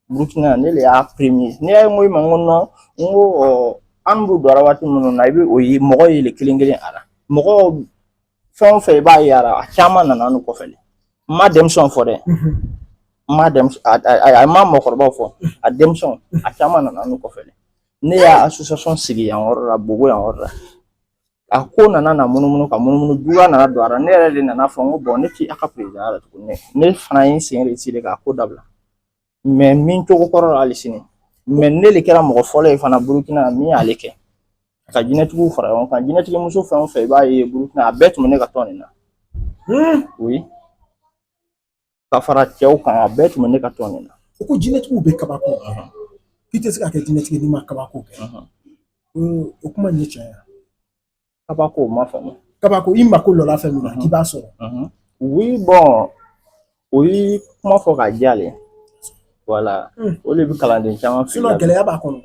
S3: Burukina ne le y'a premier ne y'a ye n ko i ma n ko non n ko an b'u dɔra waati minnu na i bɛ o ye mɔgɔ ye le kelen kelen a la mɔgɔ fɛn o fɛn i b'a ye a la a caman nana n'u kɔfɛ n ma denmisɛnw fɔ dɛ a ma mɔgɔkɔrɔbaw fɔ a denmisɛnw a caman nana n'u kɔfɛ ne y'a association sigi yan yɔrɔ la Bobo yan yɔrɔ la a ko nana na munumunu ka munumunu juguya nana don a la ne yɛrɛ de nana fɔ n ko bon ne ti a ka président la tuguni ne fana ye n sen de k'a ko dabila mais min cogo kɔrɔ la hali sini mais ne le kɛra mɔgɔ fɔlɔ ye fana Burukina min y'ale kɛ ka jinɛtigiw fara ɲɔgɔn kan jinɛtigi muso fɛn o fɛn i b'a ye Burukina a bɛɛ tun bɛ ne ka tɔn nin na oui ka fara cɛw kan a bɛɛ tun bɛ ne ka tɔn nin na
S2: o ko jinɛtigiw bɛ kabako k'i tɛ se ka kɛ jinɛtigi n'i ma kabako kɛ o kuma in ye tiɲɛ ye
S3: kabako ma faamu
S2: kabako i mako lɔla fɛn min na k'i b'a sɔrɔ
S3: oui bon o ye kuma fɔ ka jalen voilà o de bɛ kalanden caman fili
S2: sinon gɛlɛya b'a kɔnɔ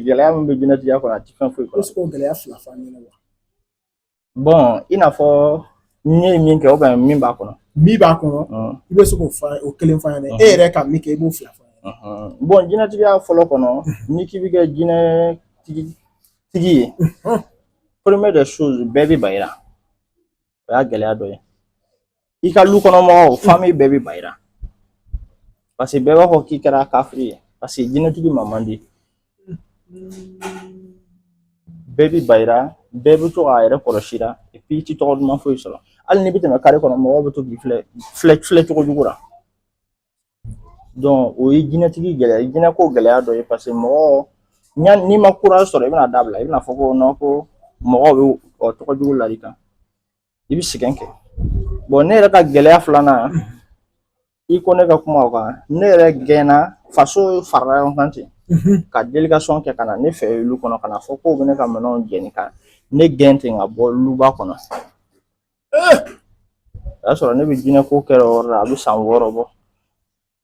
S3: gɛlɛya min bɛ jinɛtigiya kɔnɔ a tɛ fɛn foyi kɔnɔ
S2: est-ce que o gɛlɛya fila fɔ an ɲɛna wa
S3: bon i n'a fɔ n ye min kɛ ou bien min b'a kɔnɔ
S2: min b'a kɔnɔ i bɛ se k'o fɔ o kelen fɔ an ɲɛna e yɛrɛ ka min kɛ i b'o fila fɔ an ɲɛna
S3: bon jinɛtigiya fɔlɔ kɔnɔ ni k'i bɛ kɛ jinɛtigi ye première des choses bɛɛ bɛ bayira o y'a gɛlɛya dɔ ye i ka du kɔnɔ mɔgɔw famille bɛɛ bɛ bayira parce que bɛɛ b'a fɔ k'i kɛra kafiri ye parce que jinɛtigi man di bɛɛ bɛ bayira bɛɛ bɛ to k'a yɛrɛ kɔlɔsi la et puis i tɛ tɔgɔ duman foyi sɔrɔ hali n'i bɛ tɛmɛ carré kɔnɔ mɔgɔw bɛ to k'i filɛ cogo jugu la donc o ye jinɛtigi gɛlɛya jinɛko gɛlɛya dɔ ye parce que mɔgɔ n'i ma courage sɔrɔ i bɛna dabila i bɛna fɔ ko non ko mɔgɔw bɛ tɔgɔ jugu la i kan i bɛ sɛgɛn kɛ bon ne yɛrɛ ka gɛlɛya filanan i ko ne ka kuma o kan ne yɛrɛ gɛnna faso farala ɲɔgɔn kan ten ka délégation kɛ ka na ne fɛ olu kɔnɔ ka na fɔ k'o bɛ ne ka minɛnw jɛni ka ne gɛn ten ka bɔ luba kɔnɔ o y'a sɔrɔ ne bɛ jinɛko kɛ o yɔrɔ la a bɛ san 6 bɔ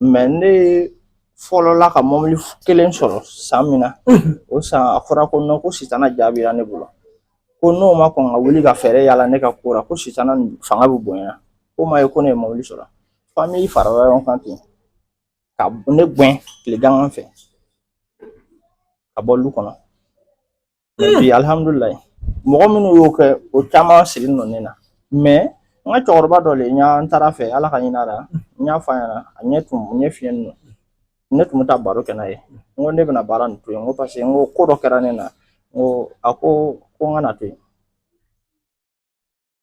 S3: mais ne fɔlɔla ka mobili kelen sɔrɔ san min na o san a fɔra ko non ko sitana jaabira ne bolo ko n'o ma kɔn ka wuli ka fɛɛrɛ yala ne ka ko la ko sitana fanga bɛ bonya ko ma ye ko ne ye mobili sɔrɔ famille farala ɲɔgɔn kan ten ka ne gɛn tile gangan fɛ ka bɔ lu kɔnɔ mais bi alhamdulilayi mɔgɔ minnu y'o kɛ o caman siri nɔ ne na mais n ka cɛkɔrɔba dɔ le n taara fɛ ala ka ɲin'a la n y'a fɔ a ɲɛna a ɲɛ fiɲɛ nɔ ne tun bɛ taa baro kɛ n'a ye n ko ne bɛna baara nin to yen n ko parce que n ko ko dɔ kɛra ne na n ko a ko n kana to yen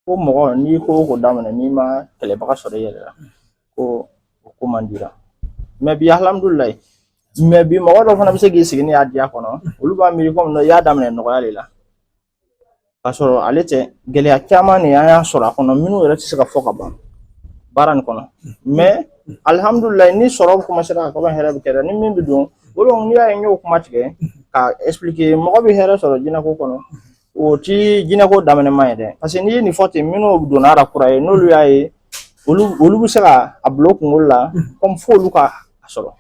S3: ko mɔgɔ n'i ko o ko daminɛ n'i ma kɛlɛbaga sɔrɔ i yɛrɛ la ko o ko man dira mais bi alhamdulilayi mais bi mɔgɔ dɔ fana bɛ se k'i sigi ne y'a diya kɔnɔ olu b'a miiri komi i y'a daminɛ nɔgɔya de la k'a sɔrɔ ale tɛ gɛlɛya caman de an y'a sɔrɔ a kɔnɔ minnu yɛrɛ tɛ se ka fɔ ka ban baara nin kɔnɔ mais alhamdulillah ni sɔrɔ commencer ka kɔn hɛrɛ bɛ kɛra ni min bɛ don olu ni y'a ye n y'o kuma tigɛ ka expliquer mɔgɔ bɛ hɛrɛ sɔrɔ jinɛko kɔnɔ o ti jinɛko daminɛma ye dɛ parce que n'i ye nin fɔ ten minnu donna a kura ye n'olu y'a ye olu bɛ se ka a bila o kunkolo la comme fo olu ka a sɔrɔ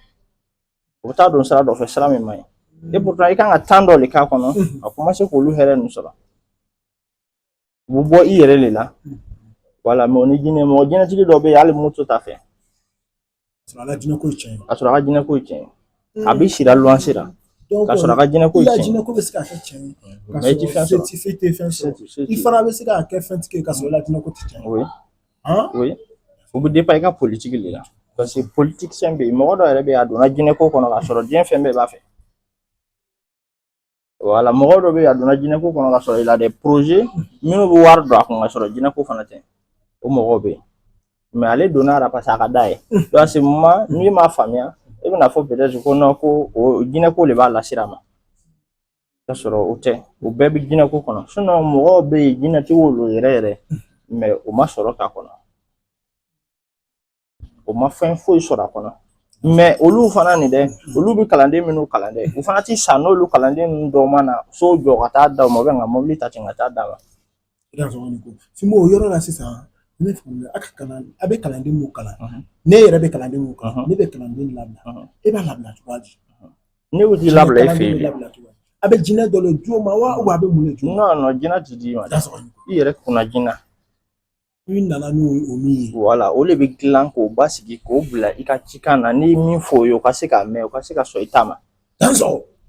S3: u bɛ taa don sira dɔ fɛ sira min man ɲi et pourtant i kan ka temps dɔ de k'a kɔnɔ a commencer k'olu hɛrɛ ninnu sɔrɔ u bɛ bɔ i yɛrɛ de la voilà mais o ni jinɛ mɔgɔ jinɛtigi dɔ bɛ yen hali moto t'a fɛ
S2: a la jinɛko ye tiɲɛ ye
S3: a sɔrɔ a ka jinɛko ye tiɲɛ ye a bɛ sira luwanse la ka sɔrɔ a ka jinɛko ye tiɲɛ ye
S2: jinɛko bɛ se ka kɛ tiɲɛ ye
S3: mais i ti fɛn sɔrɔ
S2: se tɛ fɛn sɔrɔ i fana bɛ se ka kɛ fɛntigi ye ka sɔrɔ i la jinɛko tɛ tiɲɛ ye
S3: oui oui o bɛ dépend i ka politique de la parce que politicien bɛ yen mɔgɔ dɔ yɛrɛ bɛ yen a donna jinɛko kɔnɔ ka sɔrɔ diɲɛ fɛn bɛɛ b'a fɛ voilà mɔgɔ dɔ bɛ yen a donna jinɛko kɔnɔ ka sɔrɔ il a des projets minnu bɛ wari don a kun ka sɔrɔ jinɛko fana tɛ o mɔgɔw bɛ yen mais ale donna la parce que a ka d'a ye donc à ce moment n'i m'a faamuya i bɛna fɔ peut-être ko non ko o jinɛko de b'a lasira ma ka sɔrɔ o tɛ o bɛɛ bɛ jinɛko kɔnɔ sinon mɔgɔw bɛ yen jinɛtigiw don yɛrɛ yɛrɛ mais o ma sɔrɔ k'a kɔnɔ o ma fɛn foyi sɔrɔ a kɔnɔ mais olu fana nin dɛ olu bɛ kalanden minnu kalan dɛ u fana ti sa n'olu kalanden ninnu dɔw ma na so jɔ ka taa d'a ma u bɛ nka mobili ta ten ka taa d'a ma.
S2: Fimo o yɔrɔ la sisan ne faamuya a bɛ kalanden mun kalan ne yɛrɛ bɛ kalanden mun kalan ne bɛ kalanden labila e b'a labila cogoya di
S3: ne bɛ t'i labila e fɛ yen
S2: a bɛ jinɛ dɔ le jo ma wa ou a bɛ mun de jo
S3: non non jinɛ ti d'i ma i yɛrɛ kunna jinɛ
S2: i nana n'o min ye
S3: voilà o de bɛ dilan k'o basigi k'o bila i ka cikan na n'i min fɔ o ye o ka se ka mɛn o ka se ka sɔn i ta ma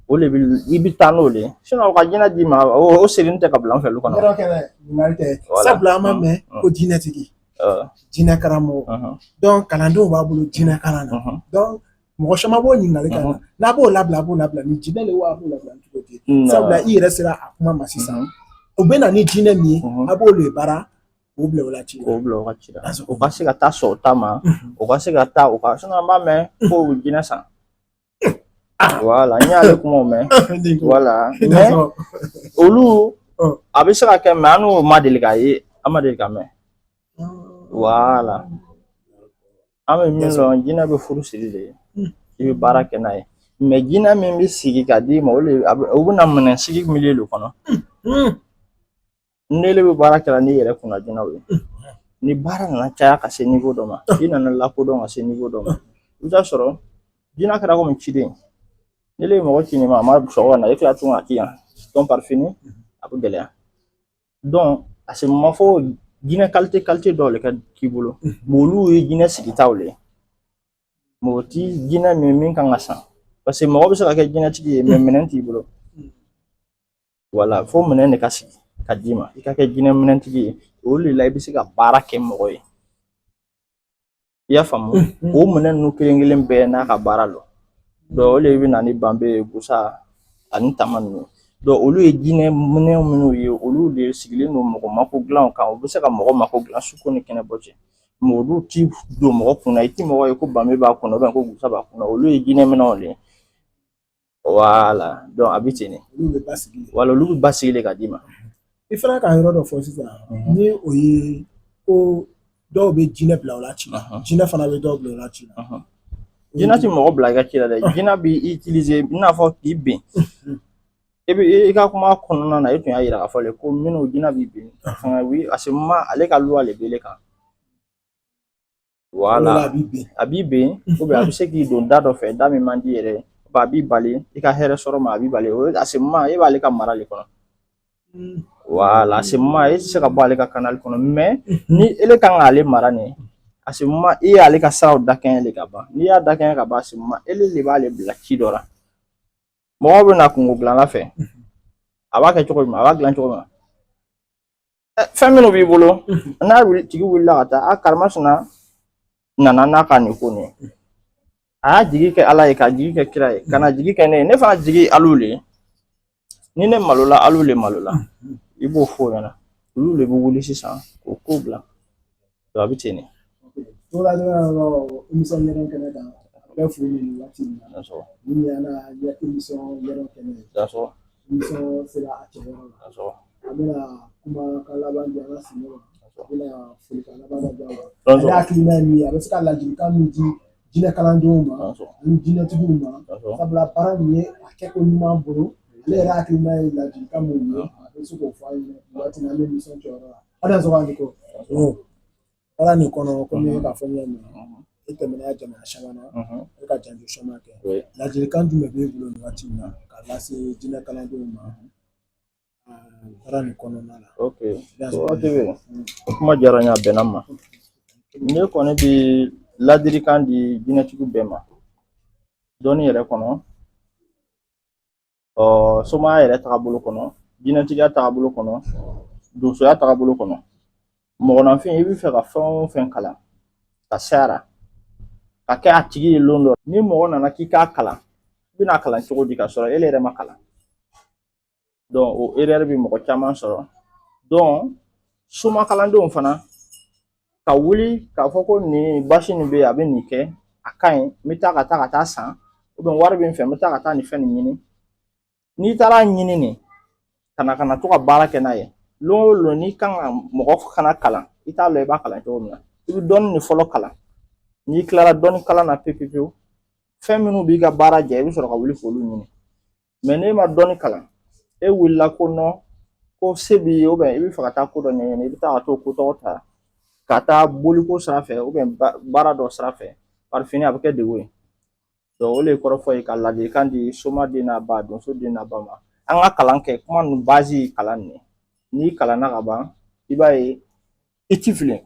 S3: o de bɛ i bɛ taa n'o de ye sinon o ka jinɛ d'i ma o segin tɛ ka bila an fɛ olu kɔnɔ
S2: yɔrɔ kɛnɛ ɲininkali tɛ sabula an ma mɛn ko jinɛtigi jinɛ karamɔgɔ donc kalandenw b'a bolo jinɛ kalan na donc mɔgɔ caman b'o ɲininkali kɛ na n'a b'o labila a b'o labila ni jinɛ le wa a b'o labila cogo di sabula i yɛrɛ sera a kuma ma sisan o bɛ na ni jinɛ min ye a b'o le baara o bila o la ci
S3: o bila o ka ci la o ka se ka taa sɔn o ta ma o ka se ka taa o ka sinon an b'a mɛn ko jinɛ san voilà n y'ale kumaw mɛn voilà mais olu a bɛ se ka kɛ mais an n'o ma deli k'a ye an ma deli ka mɛn voilà an bɛ min dɔn jinɛ bɛ furu siri de i bɛ baara kɛ n'a ye mais jinɛ min bɛ sigi ka d'i ma o bɛna minɛn sigi milieu de kɔnɔ n'ele bɛ baara kɛla n'i yɛrɛ kunna jinɛw ye ni baara nana caya ka se niveau dɔ ma i nana lakodɔn ka se niveau dɔ ma i bɛ taa sɔrɔ jinɛ kɛra komi ciden n'ele ye mɔgɔ ci nin ma a ma sɔgɔ ka na e kila tun ka k'i yan donc par fini a bɛ gɛlɛya donc a se ma fɔ jinɛ qualité dɔw le ka k'i bolo mais olu ye jinɛ sigitaw le ye mais o ti jinɛ min kan ka san parce que mɔgɔ bɛ se ka kɛ jinɛtigi ye mais minɛn t'i bolo voilà fo minɛn de ka sigi ka d'i ma i ka kɛ jinɛ minɛntigi ye olu de la i bɛ se ka baara kɛ mɔgɔ ye i y'a faamu o minɛn ninnu kelen kelen bɛɛ n'a ka baara lɔ donc o de bɛ na ni banbe busa ani tama ninnu donc olu ye jinɛ minɛn minnu ye olu de sigilen don mɔgɔ mako dilanw kan u bɛ se ka mɔgɔ mako dilan suko ni kɛnɛbɔ cɛ mais olu ti don mɔgɔ kunna i ti mɔgɔ ye ko banbe b'a kunna ubiyɛn ko busa b'a kunna olu ye jinɛ minɛnw de ye voilà donc a bɛ ten de voilà olu bɛ basigi de ka d'i ma.
S2: I fana ka yɔrɔ dɔ fɔ sisan ni o ye ko dɔw bɛ jinɛ bila o la ci la jinɛ fana bɛ dɔw bila o la ci la
S3: jinɛ ti mɔgɔ bila i ka ci la dɛ jinɛ b'i utiliser i n'a fɔ k'i ben i ka kuma kɔnɔna na i tun y'a yira k'a fɔ ko minnu jinɛ b'i ben fanga wi à ce moment ale ka loi le b'ele kan voilà a b'i ben ou bien a bɛ se k'i don da dɔ fɛ da min man di yɛrɛ a b'i bali i ka hɛrɛ sɔrɔ ma a b'i bali à ce moment e b'ale ka mara le kɔnɔ voilà à ce moment e tɛ se ka bɔ ale ka canal kɔnɔ mais ni ele kan k'ale mara nin à ce moment e y'ale ka siraw dakɛɲɛ le ka ban n'i y'a dakɛɲɛ ka ban à ce moment ele de b'ale bila ci dɔ la mɔgɔw bɛ na kungo dilanla fɛ a b'a kɛ cogo jumɛn a b'a dilan cogo min na fɛn minnu b'i bolo n'a tigi wulila ka taa a karimasina nana n'a ka nin ko nin ye a y'a jigi kɛ ala ye ka jigi kɛ kira ye ka na jigi kɛ ne ye ne fana jigi alu le ni ne malola alu le malola i b'o fɔ o ɲɛna olu le bɛ wuli sisan k'o ko bila a bɛ ten de.
S2: Tora dɔrɔn émission yɛrɛ kɛnɛ kan a bɛ fo nin waati in na ni yana émission yɛrɛ kɛnɛ émission sera a cɛyɔrɔ la an bɛna kuma ka laban di an ka sigi ma bɛna folikan laban dɔ di aw ma
S3: Tonso.
S2: ale hakilina ye min ye a bɛ se ka ladilikan min di jinɛ kalandenw ma
S3: Tonso.
S2: ani jinɛtigiw ma
S3: Tonso.
S2: sabula baara nin ye a kɛko ɲuman bolo ale yɛrɛ hakilina ye ladilikan min ye a bɛ se k'o fɔ an ɲɛna waati min an bɛ nisɔn jɔyɔrɔ la ala sɔrɔ ani ko baara nin kɔnɔ komi e k'a fɔ ɲɛ min e tɛmɛna jamana caman na e ka janjo caman kɛ ladilikan jumɛn b'e bolo nin waati in na k'a lase jinɛ kalandenw ma baara nin kɔnɔna la.
S3: Ok, waati bɛ o kuma diyara n ye a bɛnna n ma. Ne kɔni bɛ ladilikan di jinɛtigi bɛɛ ma dɔnni yɛrɛ kɔnɔ somaya yɛrɛ tagabolo kɔnɔ jinɛtigiya tagabolo kɔnɔ donsoya tagabolo kɔnɔ mɔgɔninfin i bɛ fɛ ka fɛn o fɛn kalan ka sɛra ka kɛ a tigi ye lon dɔ ni mɔgɔ nana k'i k'a kalan i bɛna kalan cogo di ka sɔrɔ e yɛrɛ ma kalan donc o erreur bɛ mɔgɔ caman sɔrɔ donc soma kalandenw fana ka wuli k'a fɔ ko nin basi nin bɛ yen a bɛ nin kɛ a ka ɲi n bɛ taa ka taa san wari bɛ n fɛ n bɛ taa ka taa nin fɛn nin ɲini n'i taara ɲini nin ka na to ka baara kɛ n'a ye lon o lon n'i kan ka mɔgɔ fana kalan i t'a lɔ i b'a kalan cogo min na i bɛ dɔnni de fɔlɔ kalan n'i kilara dɔnni kalan na pewu pewu fɛn minnu b'i ka baara jɛ i bɛ sɔrɔ ka wuli k'olu ɲini mais n'e ma dɔnni kalan e wulila ko nɔ ko se b'i ye i bɛ fɛ ka taa ko dɔ ɲɛɲini i bɛ taa ka t'o ko tɔgɔ ta ka taa boliko sira fɛ baara dɔ sira fɛ par fini a bɛ kɛ degun ye donc o de kɔrɔ fɔ ye ka ladilikan di somaden n'a ba donso den n'a ba ma an ka kalan kɛ kuma ninnu base ye kalan nin ye n'i kalanna ka ban i b'a ye i ti fili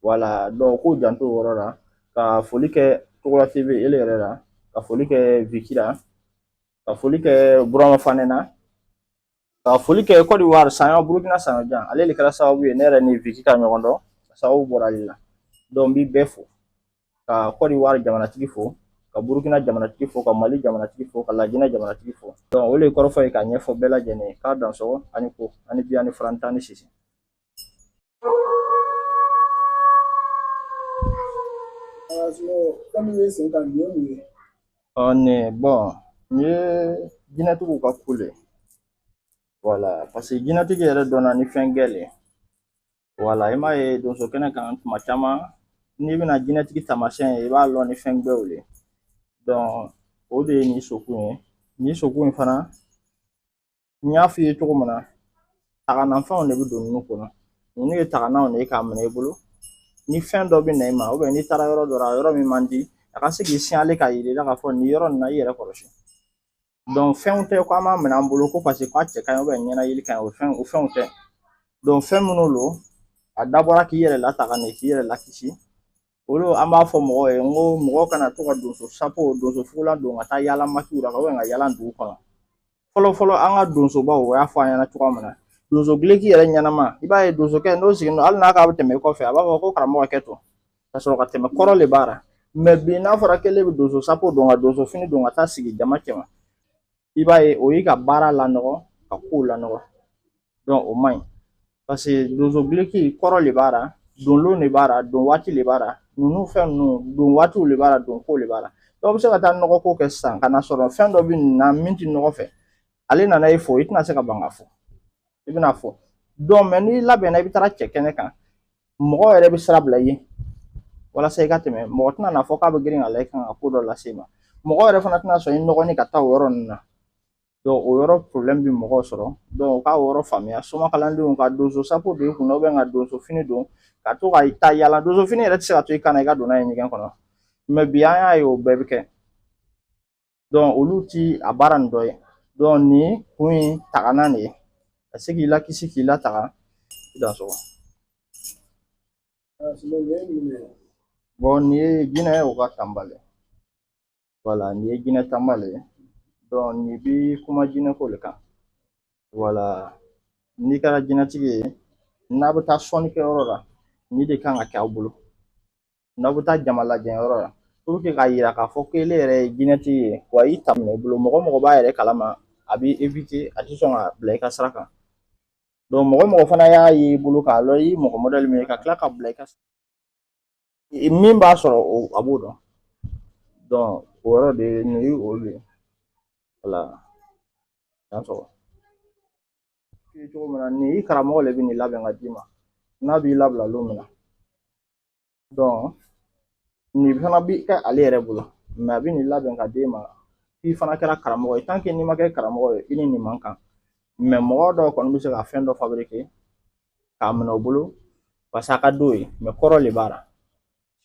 S3: voilà donc k'o janto o yɔrɔ la ka foli kɛ Togola TV ele yɛrɛ la ka foli kɛ Viki la ka foli kɛ Burama Fane na ka foli kɛ Côte d'Ivoire Saɲɔ Burukina Saɲɔjan ale de kɛra sababu ye ne yɛrɛ ni Viki ka ɲɔgɔn dɔn sababu bɔra ale la donc n b'i bɛɛ fo ka Côte d'Ivoire jamanatigi fo ka Burukina jamanatigi fo ka Mali jamanatigi fo ka Lajinɛ jamanatigi fo donc o de kɔrɔ fɔ ye ka ɲɛfɔ bɛɛ lajɛlen k'a dansɔgɔ ani ko ani bi ani Farantan ni Sisi.
S2: fɛn min bɛ sen kan nin ye mun ye.
S3: Nin bon nin ye jinɛtigiw ka ko le voilà parce que jinɛtigi yɛrɛ dɔnna ni fɛn gɛlɛn voilà i m'a ye donso kɛnɛ kan tuma caman n'i bɛna jinɛtigi taamasiyɛn ye i b'a lɔn ni fɛn gbɛw le donc o de ye nin sokun ye nin sokun in fana n y'a f'i ye cogo min na taganafɛnw de bɛ don ninnu kɔnɔ ninnu ye tagananw de ye k'a minɛ i bolo ni fɛn dɔ bɛ na i ma n'i taara yɔrɔ dɔ la yɔrɔ min man di a ka se k'i signale k'a yir'i la k'a fɔ nin yɔrɔ nin na i yɛrɛ kɔlɔsi donc fɛnw tɛ ko an b'a minɛ an bolo ko parce que k'a cɛ ka ɲi ɲɛnayiri ka ɲi o fɛnw tɛ donc fɛn minnu don a dabɔra k'i yɛrɛ lataga de k'i yɛrɛ lakisi olu an b'a fɔ mɔgɔw ye n ko mɔgɔw kana to ka donso sapo donso fugulan don ka taa yaala makiw la ka yaala dugu kɔnɔ fɔlɔ an ka donsobaw o y'a fɔ an ɲɛna cogoya min na donso gileki yɛrɛ ɲɛnama i b'a ye donsokɛ n'o sigilen don hali n'a k'a bɛ tɛmɛ i kɔfɛ a b'a fɔ ko karamɔgɔ kɛ to ka sɔrɔ ka tɛmɛ kɔrɔ le b'a la mais bi n'a fɔra k'ele bɛ donso sapo don ka donso fini don ka taa sigi jama cɛma i b'a ye o y'i ka baara lanɔgɔ ka kow lanɔgɔ donc o man ɲi parce que donso gileki kɔrɔ le b'a la donlon de b'a la don waati le b'a la ninnu fɛn ninnu don waatiw le b'a la don ko le b'a la donc bɛ se ka taa nɔgɔ ko kɛ sisan ka na sɔrɔ fɛn dɔ bɛ nin na min tɛ nɔgɔ fɛ ale nana e fɔ i tɛna se ka ban ka fɔ i bɛna fɔ donc mais n'i labɛnna i bɛ taa cɛ kɛnɛ kan mɔgɔ yɛrɛ bɛ sira bila i ye walasa i ka tɛmɛ mɔgɔ tɛna na fɔ k'a bɛ girin ka la i kan ka ko dɔ lase i ma mɔgɔ yɛrɛ fana tɛna sɔn i nɔgɔni ka taa o yɔrɔ ninnu na donc o yɔrɔ problème bɛ mɔgɔw sɔrɔ donc u k'a yɔrɔ faamuya soma kalandenw ka donso sapo don i kunna ka donso fini don ka to ka taa yaala donso fini yɛrɛ tɛ se ka to i kan na i ka don n'a ye ɲɛgɛn kɔnɔ mais bi an y'a ye o bɛɛ bɛ kɛ donc olu ti a baara nin dɔ ye donc nin kun ye tagana de ye ka se k'i lakisi k'i lataga i dansɔgɔ. Bon nin ye jinɛ o ka tanba le voilà nin ye jinɛ tanba le ye donc nin bi kuma jinɛ ko le kan voilà n'i kɛra jinɛtigi ye n'a bɛ taa sɔnni kɛ yɔrɔ la nin de kan ka kɛ aw bolo n'aw bɛ taa jama lajɛ yɔrɔ la pour que k'a yira k'a fɔ k'ele yɛrɛ ye jinɛtigi ye wa i ta minɛ i bolo mɔgɔ b'a yɛrɛ kalama a b'i éviter a tɛ sɔn ka bila i ka sira kan donc mɔgɔ fana y'a ye i bolo k'a lɔ i mɔgɔ modèle min ye ka tila ka bila i ka min b'a sɔrɔ a b'o dɔn donc o yɔrɔ de ye nin ye olu ye voilà dan sɔrɔ f'i cogo min na nin i karamɔgɔ le bɛ nin labɛn ka d'i ma n'a b'i labila don min na donc nin fana bi kɛ ale yɛrɛ bolo mais a bɛ nin labɛn ka d'e ma k'i fana kɛra karamɔgɔ ye tant que n'i ma kɛ karamɔgɔ ye i ni nin man kan mais mɔgɔ dɔw kɔni bɛ se ka fɛn dɔ fabriquer k'a minɛ o bolo parce que a ka d'o ye mais kɔrɔ de b'a la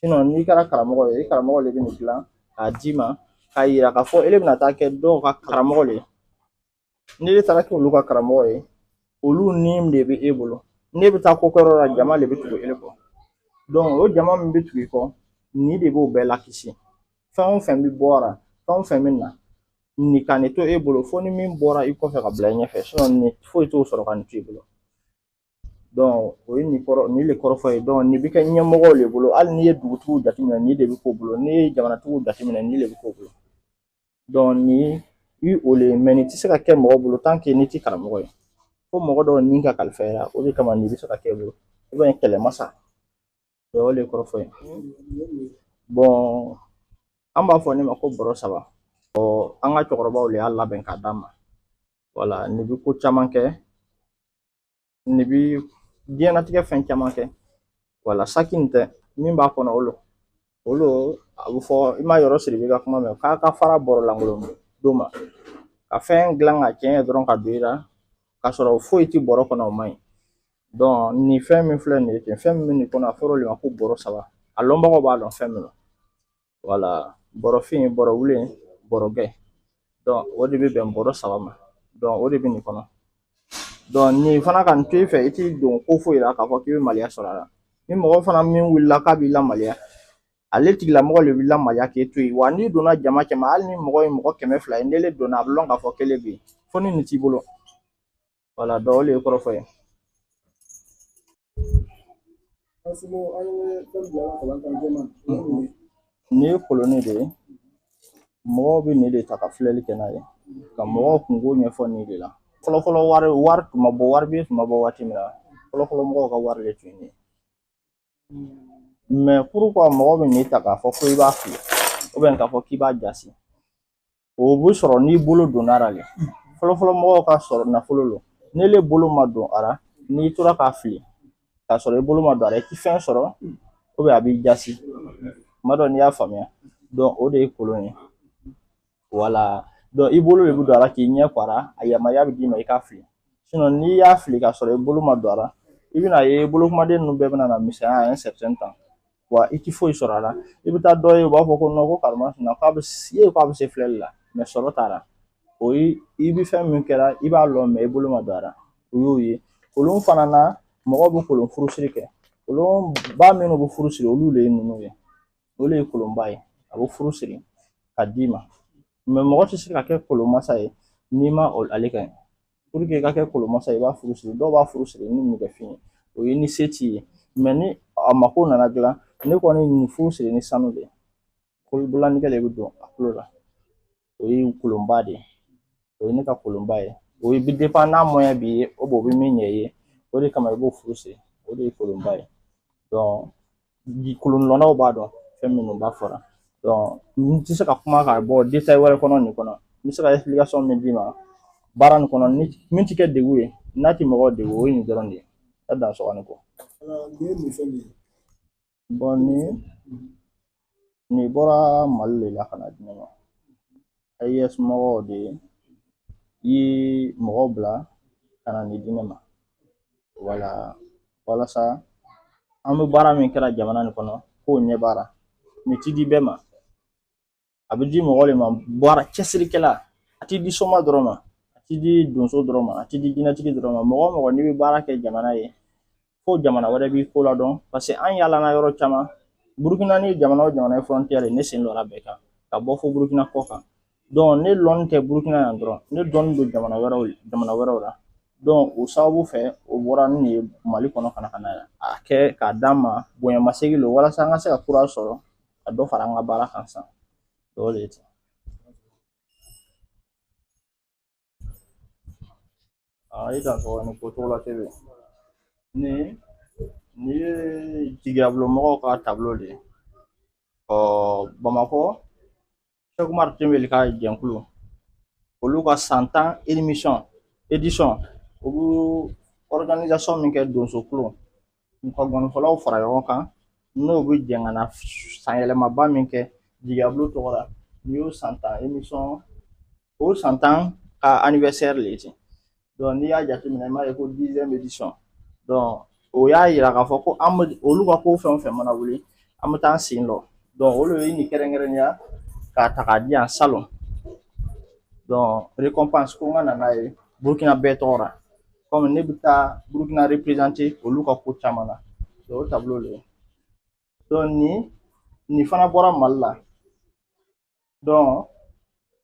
S3: sinon n'i kɛra karamɔgɔ ye i karamɔgɔ de bɛ nin dilan k'a d'i ma k'a yira k'a fɔ e bɛna taa kɛ dɔw ka karamɔgɔ de ye ni e taara kɛ olu ka karamɔgɔ ye olu ni de bɛ e bolo n'e bɛ taa ko kɛyɔrɔ la jama de bɛ tugu e kɔ donc o jama min bɛ tugu i kɔ ni de b'o bɛɛ lakisi fɛn o fɛn bɛ bɔ a la fɛn o fɛn bɛ na nin ka nin to e bolo fo ni min bɔra i kɔfɛ ka bila i ɲɛfɛ sinon nin foyi t'o sɔrɔ ka nin to i bolo donc o ye nin le kɔrɔfɔ ye donc nin bɛ kɛ ɲɛmɔgɔw de bolo hali n'i ye dugutigiw jateminɛ nin de bɛ k'o bolo n'i ye jamanatigiw jateminɛ nin de bɛ k'o bolo donc nin i o le ye mais nin tɛ se ka kɛ mɔgɔ bolo tant que n'i tɛ karamɔgɔ ye fo mɔgɔ dɔw ni ka kalifa i la o de kama nin bɛ se ka kɛ e bolo i b'a ye kɛlɛmasa o le kɔrɔfɔ ye bon an b'a fɔ ne ma ko bɔrɔ 3 an ka cɛkɔrɔbaw de y'a labɛn k'a d'a ma voilà nin bɛ ko caman kɛ nin bɛ diɲɛlatigɛ fɛn caman kɛ voilà saki nin tɛ min b'a kɔnɔ olu a bɛ fɔ i ma yɔrɔ siri i ka kuma mɛn k'a ka fara bɔrɔ lankolon don ma ka fɛn dilan ka tiɲɛ dɔrɔn ka don i la k'a sɔrɔ foyi tɛ bɔrɔ kɔnɔ o man ɲi donc nin fɛn min filɛ nin ye ten fɛn min bɛ nin kɔnɔ a fɔra olu ma ko bɔrɔ 3 a lɔnbagaw b'a dɔn fɛn min don voilà bɔrɔfin bɔrɔ wulen bɔrɔ gɛ donc o de bɛ bɛn bɔrɔ 3 ma donc o de bɛ nin kɔnɔ donc nin fana ka nin to i fɛ i t'i don ko foyi la k'a fɔ k'i bɛ maloya sɔrɔ a la ni mɔgɔ fana min wulila k'a b'i lamaloya ale tigilamɔgɔ de b'i lamaloya k'e to yen wa n'i donna jama cɛma hali ni mɔgɔ ye mɔgɔ 100 ye n'ele donna a bɛ lɔn k'a fɔ k'ele bɛ yen fo ni nin t'i bolo voilà donc o de ye kɔrɔfɔ ye. Nin ye koloni de ye mɔgɔw bɛ nin de ta ka filɛli kɛ n'a ye ka mɔgɔw kungo ɲɛfɔ nin de la fɔlɔfɔlɔ wari tun ma bɔ wari bɛ tun ma bɔ waati min na fɔlɔfɔlɔ mɔgɔw ka wari de tun ye nin ye mais pourquoi mɔgɔ bɛ nin ta k'a fɔ ko i b'a fili ou bien k'a fɔ k'i b'a jasi o bɛ sɔrɔ n'i bolo donna a la fɔlɔfɔlɔ mɔgɔw ka sɔrɔ nafolo lo n'ele bolo ma don a la n'i tora k'a fili k'a sɔrɔ i bolo ma don a la i tɛ fɛn sɔrɔ ou bien a b'i jasi tuma dɔ n'i y'a faamuya donc o de ye kolon ye voilà donc i bolo de bɛ don a la k'i ɲɛ kɔ a la a yamaruya bɛ d'i ma i k'a fili sinon n'i y'a fili k'a sɔrɔ i bolo ma don a la i bɛna ye bolokumaden ninnu bɛɛ bɛna na misɛnya à un certain temps wa i tɛ foyi sɔrɔ a la i bɛ taa dɔ ye u b'a fɔ ko non ko karimasina k'a bɛ se filɛli la mais sɔrɔ t'a la o ye i bɛ fɛn min kɛra i b'a lɔn mais i bolo ma don a la o y'o ye kolon fana na mɔgɔw bɛ kolon furusiri kɛ kolon ba minnu bɛ furusiri olu de ye ninnu ye olu ye kolonba ye a bɛ furusiri ka d'i ma mais mɔgɔ tɛ se ka kɛ kolonmasa ye n'i ma ale ka ɲi pour que i ka kɛ kolonmasa ye i b'a furusiri dɔw b'a furusiri ni nɛgɛfin ye o ye ni se t'i ye mais ni a mako nana dilan ne kɔni nin furusiri ni sanu de ye bololanɛgɛ de bɛ don a tulo la o ye kolonba de ye o ye ne ka kolonba ye o bɛ dépend n'a moyen b'i ye o bɛ min ɲɛ i ye o de kama i b'o furusiri o de ye kolonba ye donc kolonlɔnnaw b'a dɔn fɛn minnu b'a fɔra donc n tɛ se ka kuma ka bɔ détail wɛrɛ kɔnɔ nin kɔnɔ n bɛ se ka explication min d'i ma baara nin kɔnɔ min tɛ kɛ degun ye n'a tɛ mɔgɔ degun o ye nin dɔrɔn de ye a dan sɔgɔni kɔ. Bon nin bɔra Mali de la ka na di ne ma AES mɔgɔw de ye mɔgɔw bila ka na nin di ne ma voilà walasa an bɛ baara min kɛra jamana nin kɔnɔ k'o ɲɛ baara nin ti di bɛɛ ma a bɛ di mɔgɔ de ma baara cɛsirikɛla a ti di soma dɔrɔn ma a ti di donso dɔrɔn ma a ti di jinɛtigi dɔrɔn ma mɔgɔ o mɔgɔ n'i bɛ baara kɛ jamana ye fo jamana wɛrɛ b'i ko ladɔn parce que an yaalana yɔrɔ caman Burukina ni jamana o jamana ye frontière ne sen dɔra bɛɛ kan ka bɔ fo Burukina kɔ kan donc ne lɔnni tɛ Burukina yan dɔrɔn ne dɔnni don jamana wɛrɛw la donc o sababu fɛ o bɔra nin ye Mali kɔnɔ ka na a kɛ k'a d'an ma bonyamasegin lo walasa an ka se ka courage sɔrɔ ka dɔ fara an ka baara kan san o de ye ten. I ka sɔrɔ ni ko cogo la tɛ nin ye Jigiyabulo ka tableau de ye Bamakɔ Cheikh Umar Tembeli ka jɛnkulu olu ka 100 édition o bɛ organisation min kɛ donso kulon ka gɔnifɔlaw fara ɲɔgɔn kan n'o bɛ jɛn ka na sanyɛlɛmaba min kɛ Jigiya Bulu tɔgɔ la ni y'o san 10 émission o san 10 ka anniversaire le ye donc n'i y'a jateminɛ i m'a ye ko 10e édition donc o y'a yira k'a fɔ ko an bɛ olu ka ko fɛn o fɛn mana wuli an bɛ taa sen lɔ donc olu ye nin kɛrɛnkɛrɛnnenya k'a ta k'a di yan salon donc récompense ko n ka na n'a ye Burkina bɛɛ tɔgɔ la comme ne bɛ taa Burkina représenter olu ka ko caman na donc o tableau le ye donc nin fana bɔra Mali la donc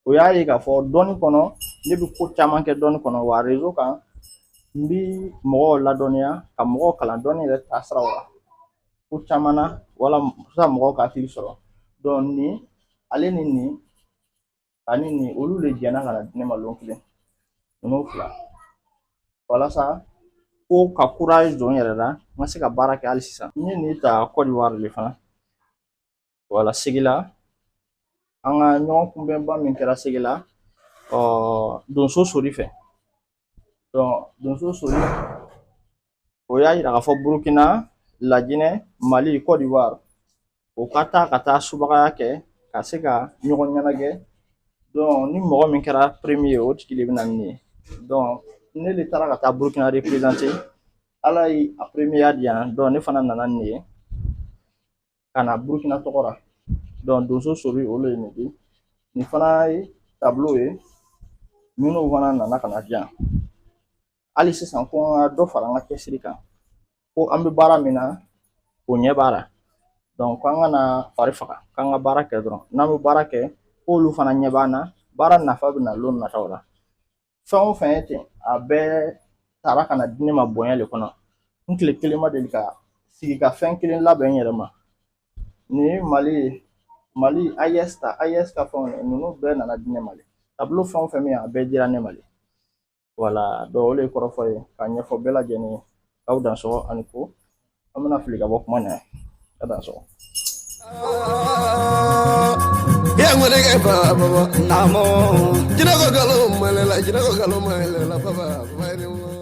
S3: o y'a ye k'a fɔ dɔnni kɔnɔ ne bɛ ko caman kɛ dɔnni kɔnɔ wa réseau kan n bi mɔgɔw ladɔnniya ka mɔgɔw kalan dɔnni yɛrɛ taasiraw la ko caman na wala sa mɔgɔw ka hakili sɔrɔ donc ale ni nin ani nin olu le jɛnna ka na di ne ma lon kelen ninnu fila walasa ko ka courage don n yɛrɛ la n ka se ka baara kɛ hali sisan n ye nin ta Côte d'Ivoire le fana wala Segi la an ka ɲɔgɔn kunbɛnba min kɛra Segi la Donso Sori fɛ donc Donso Sori o y'a yira k'a fɔ Burkina Laginɛ Mali Côte d'Ivoire o ka taa subagaya kɛ ka se ka ɲɔgɔn ɲɛnajɛ donc ni mɔgɔ min kɛra premier o tigi de bɛ na ni ye donc ne de taara ka taa Burkina représenter Ala ye a premier di yan donc ne fana nana nin ye ka na Burkina tɔgɔ la donc Donso Sori olu ye nin di nin fana ye tableau ye minnu fana nana ka na di yan hali sisan ko n ka dɔ fara n ka cɛsiri kan ko an bɛ baara min na o ɲɛ b'a la donc k'an ka na fari faga k'an ka baara kɛ dɔrɔn n'an bɛ baara kɛ k'olu fana ɲɛ b'an na baara nafa bɛ na lon nataw la fɛn o fɛn ye ten a bɛɛ taara ka na di ne ma bonya le kɔnɔ n tile kelen ma deli ka sigi ka fɛn kelen labɛn n yɛrɛ ma nin ye Mali AES ka fɛnw ninnu bɛɛ nana di ne ma tableau fɛn o fɛn min a bɛɛ dira ne ma voilà donc o le kɔrɔfɔ ye k'a ɲɛfɔ bɛɛ lajɛlen ye aw dansɔgɔ ani ko an bɛna fili ka bɔ kuma na a dansɔgɔ
S1: Namo, jina ko galo malela, baba.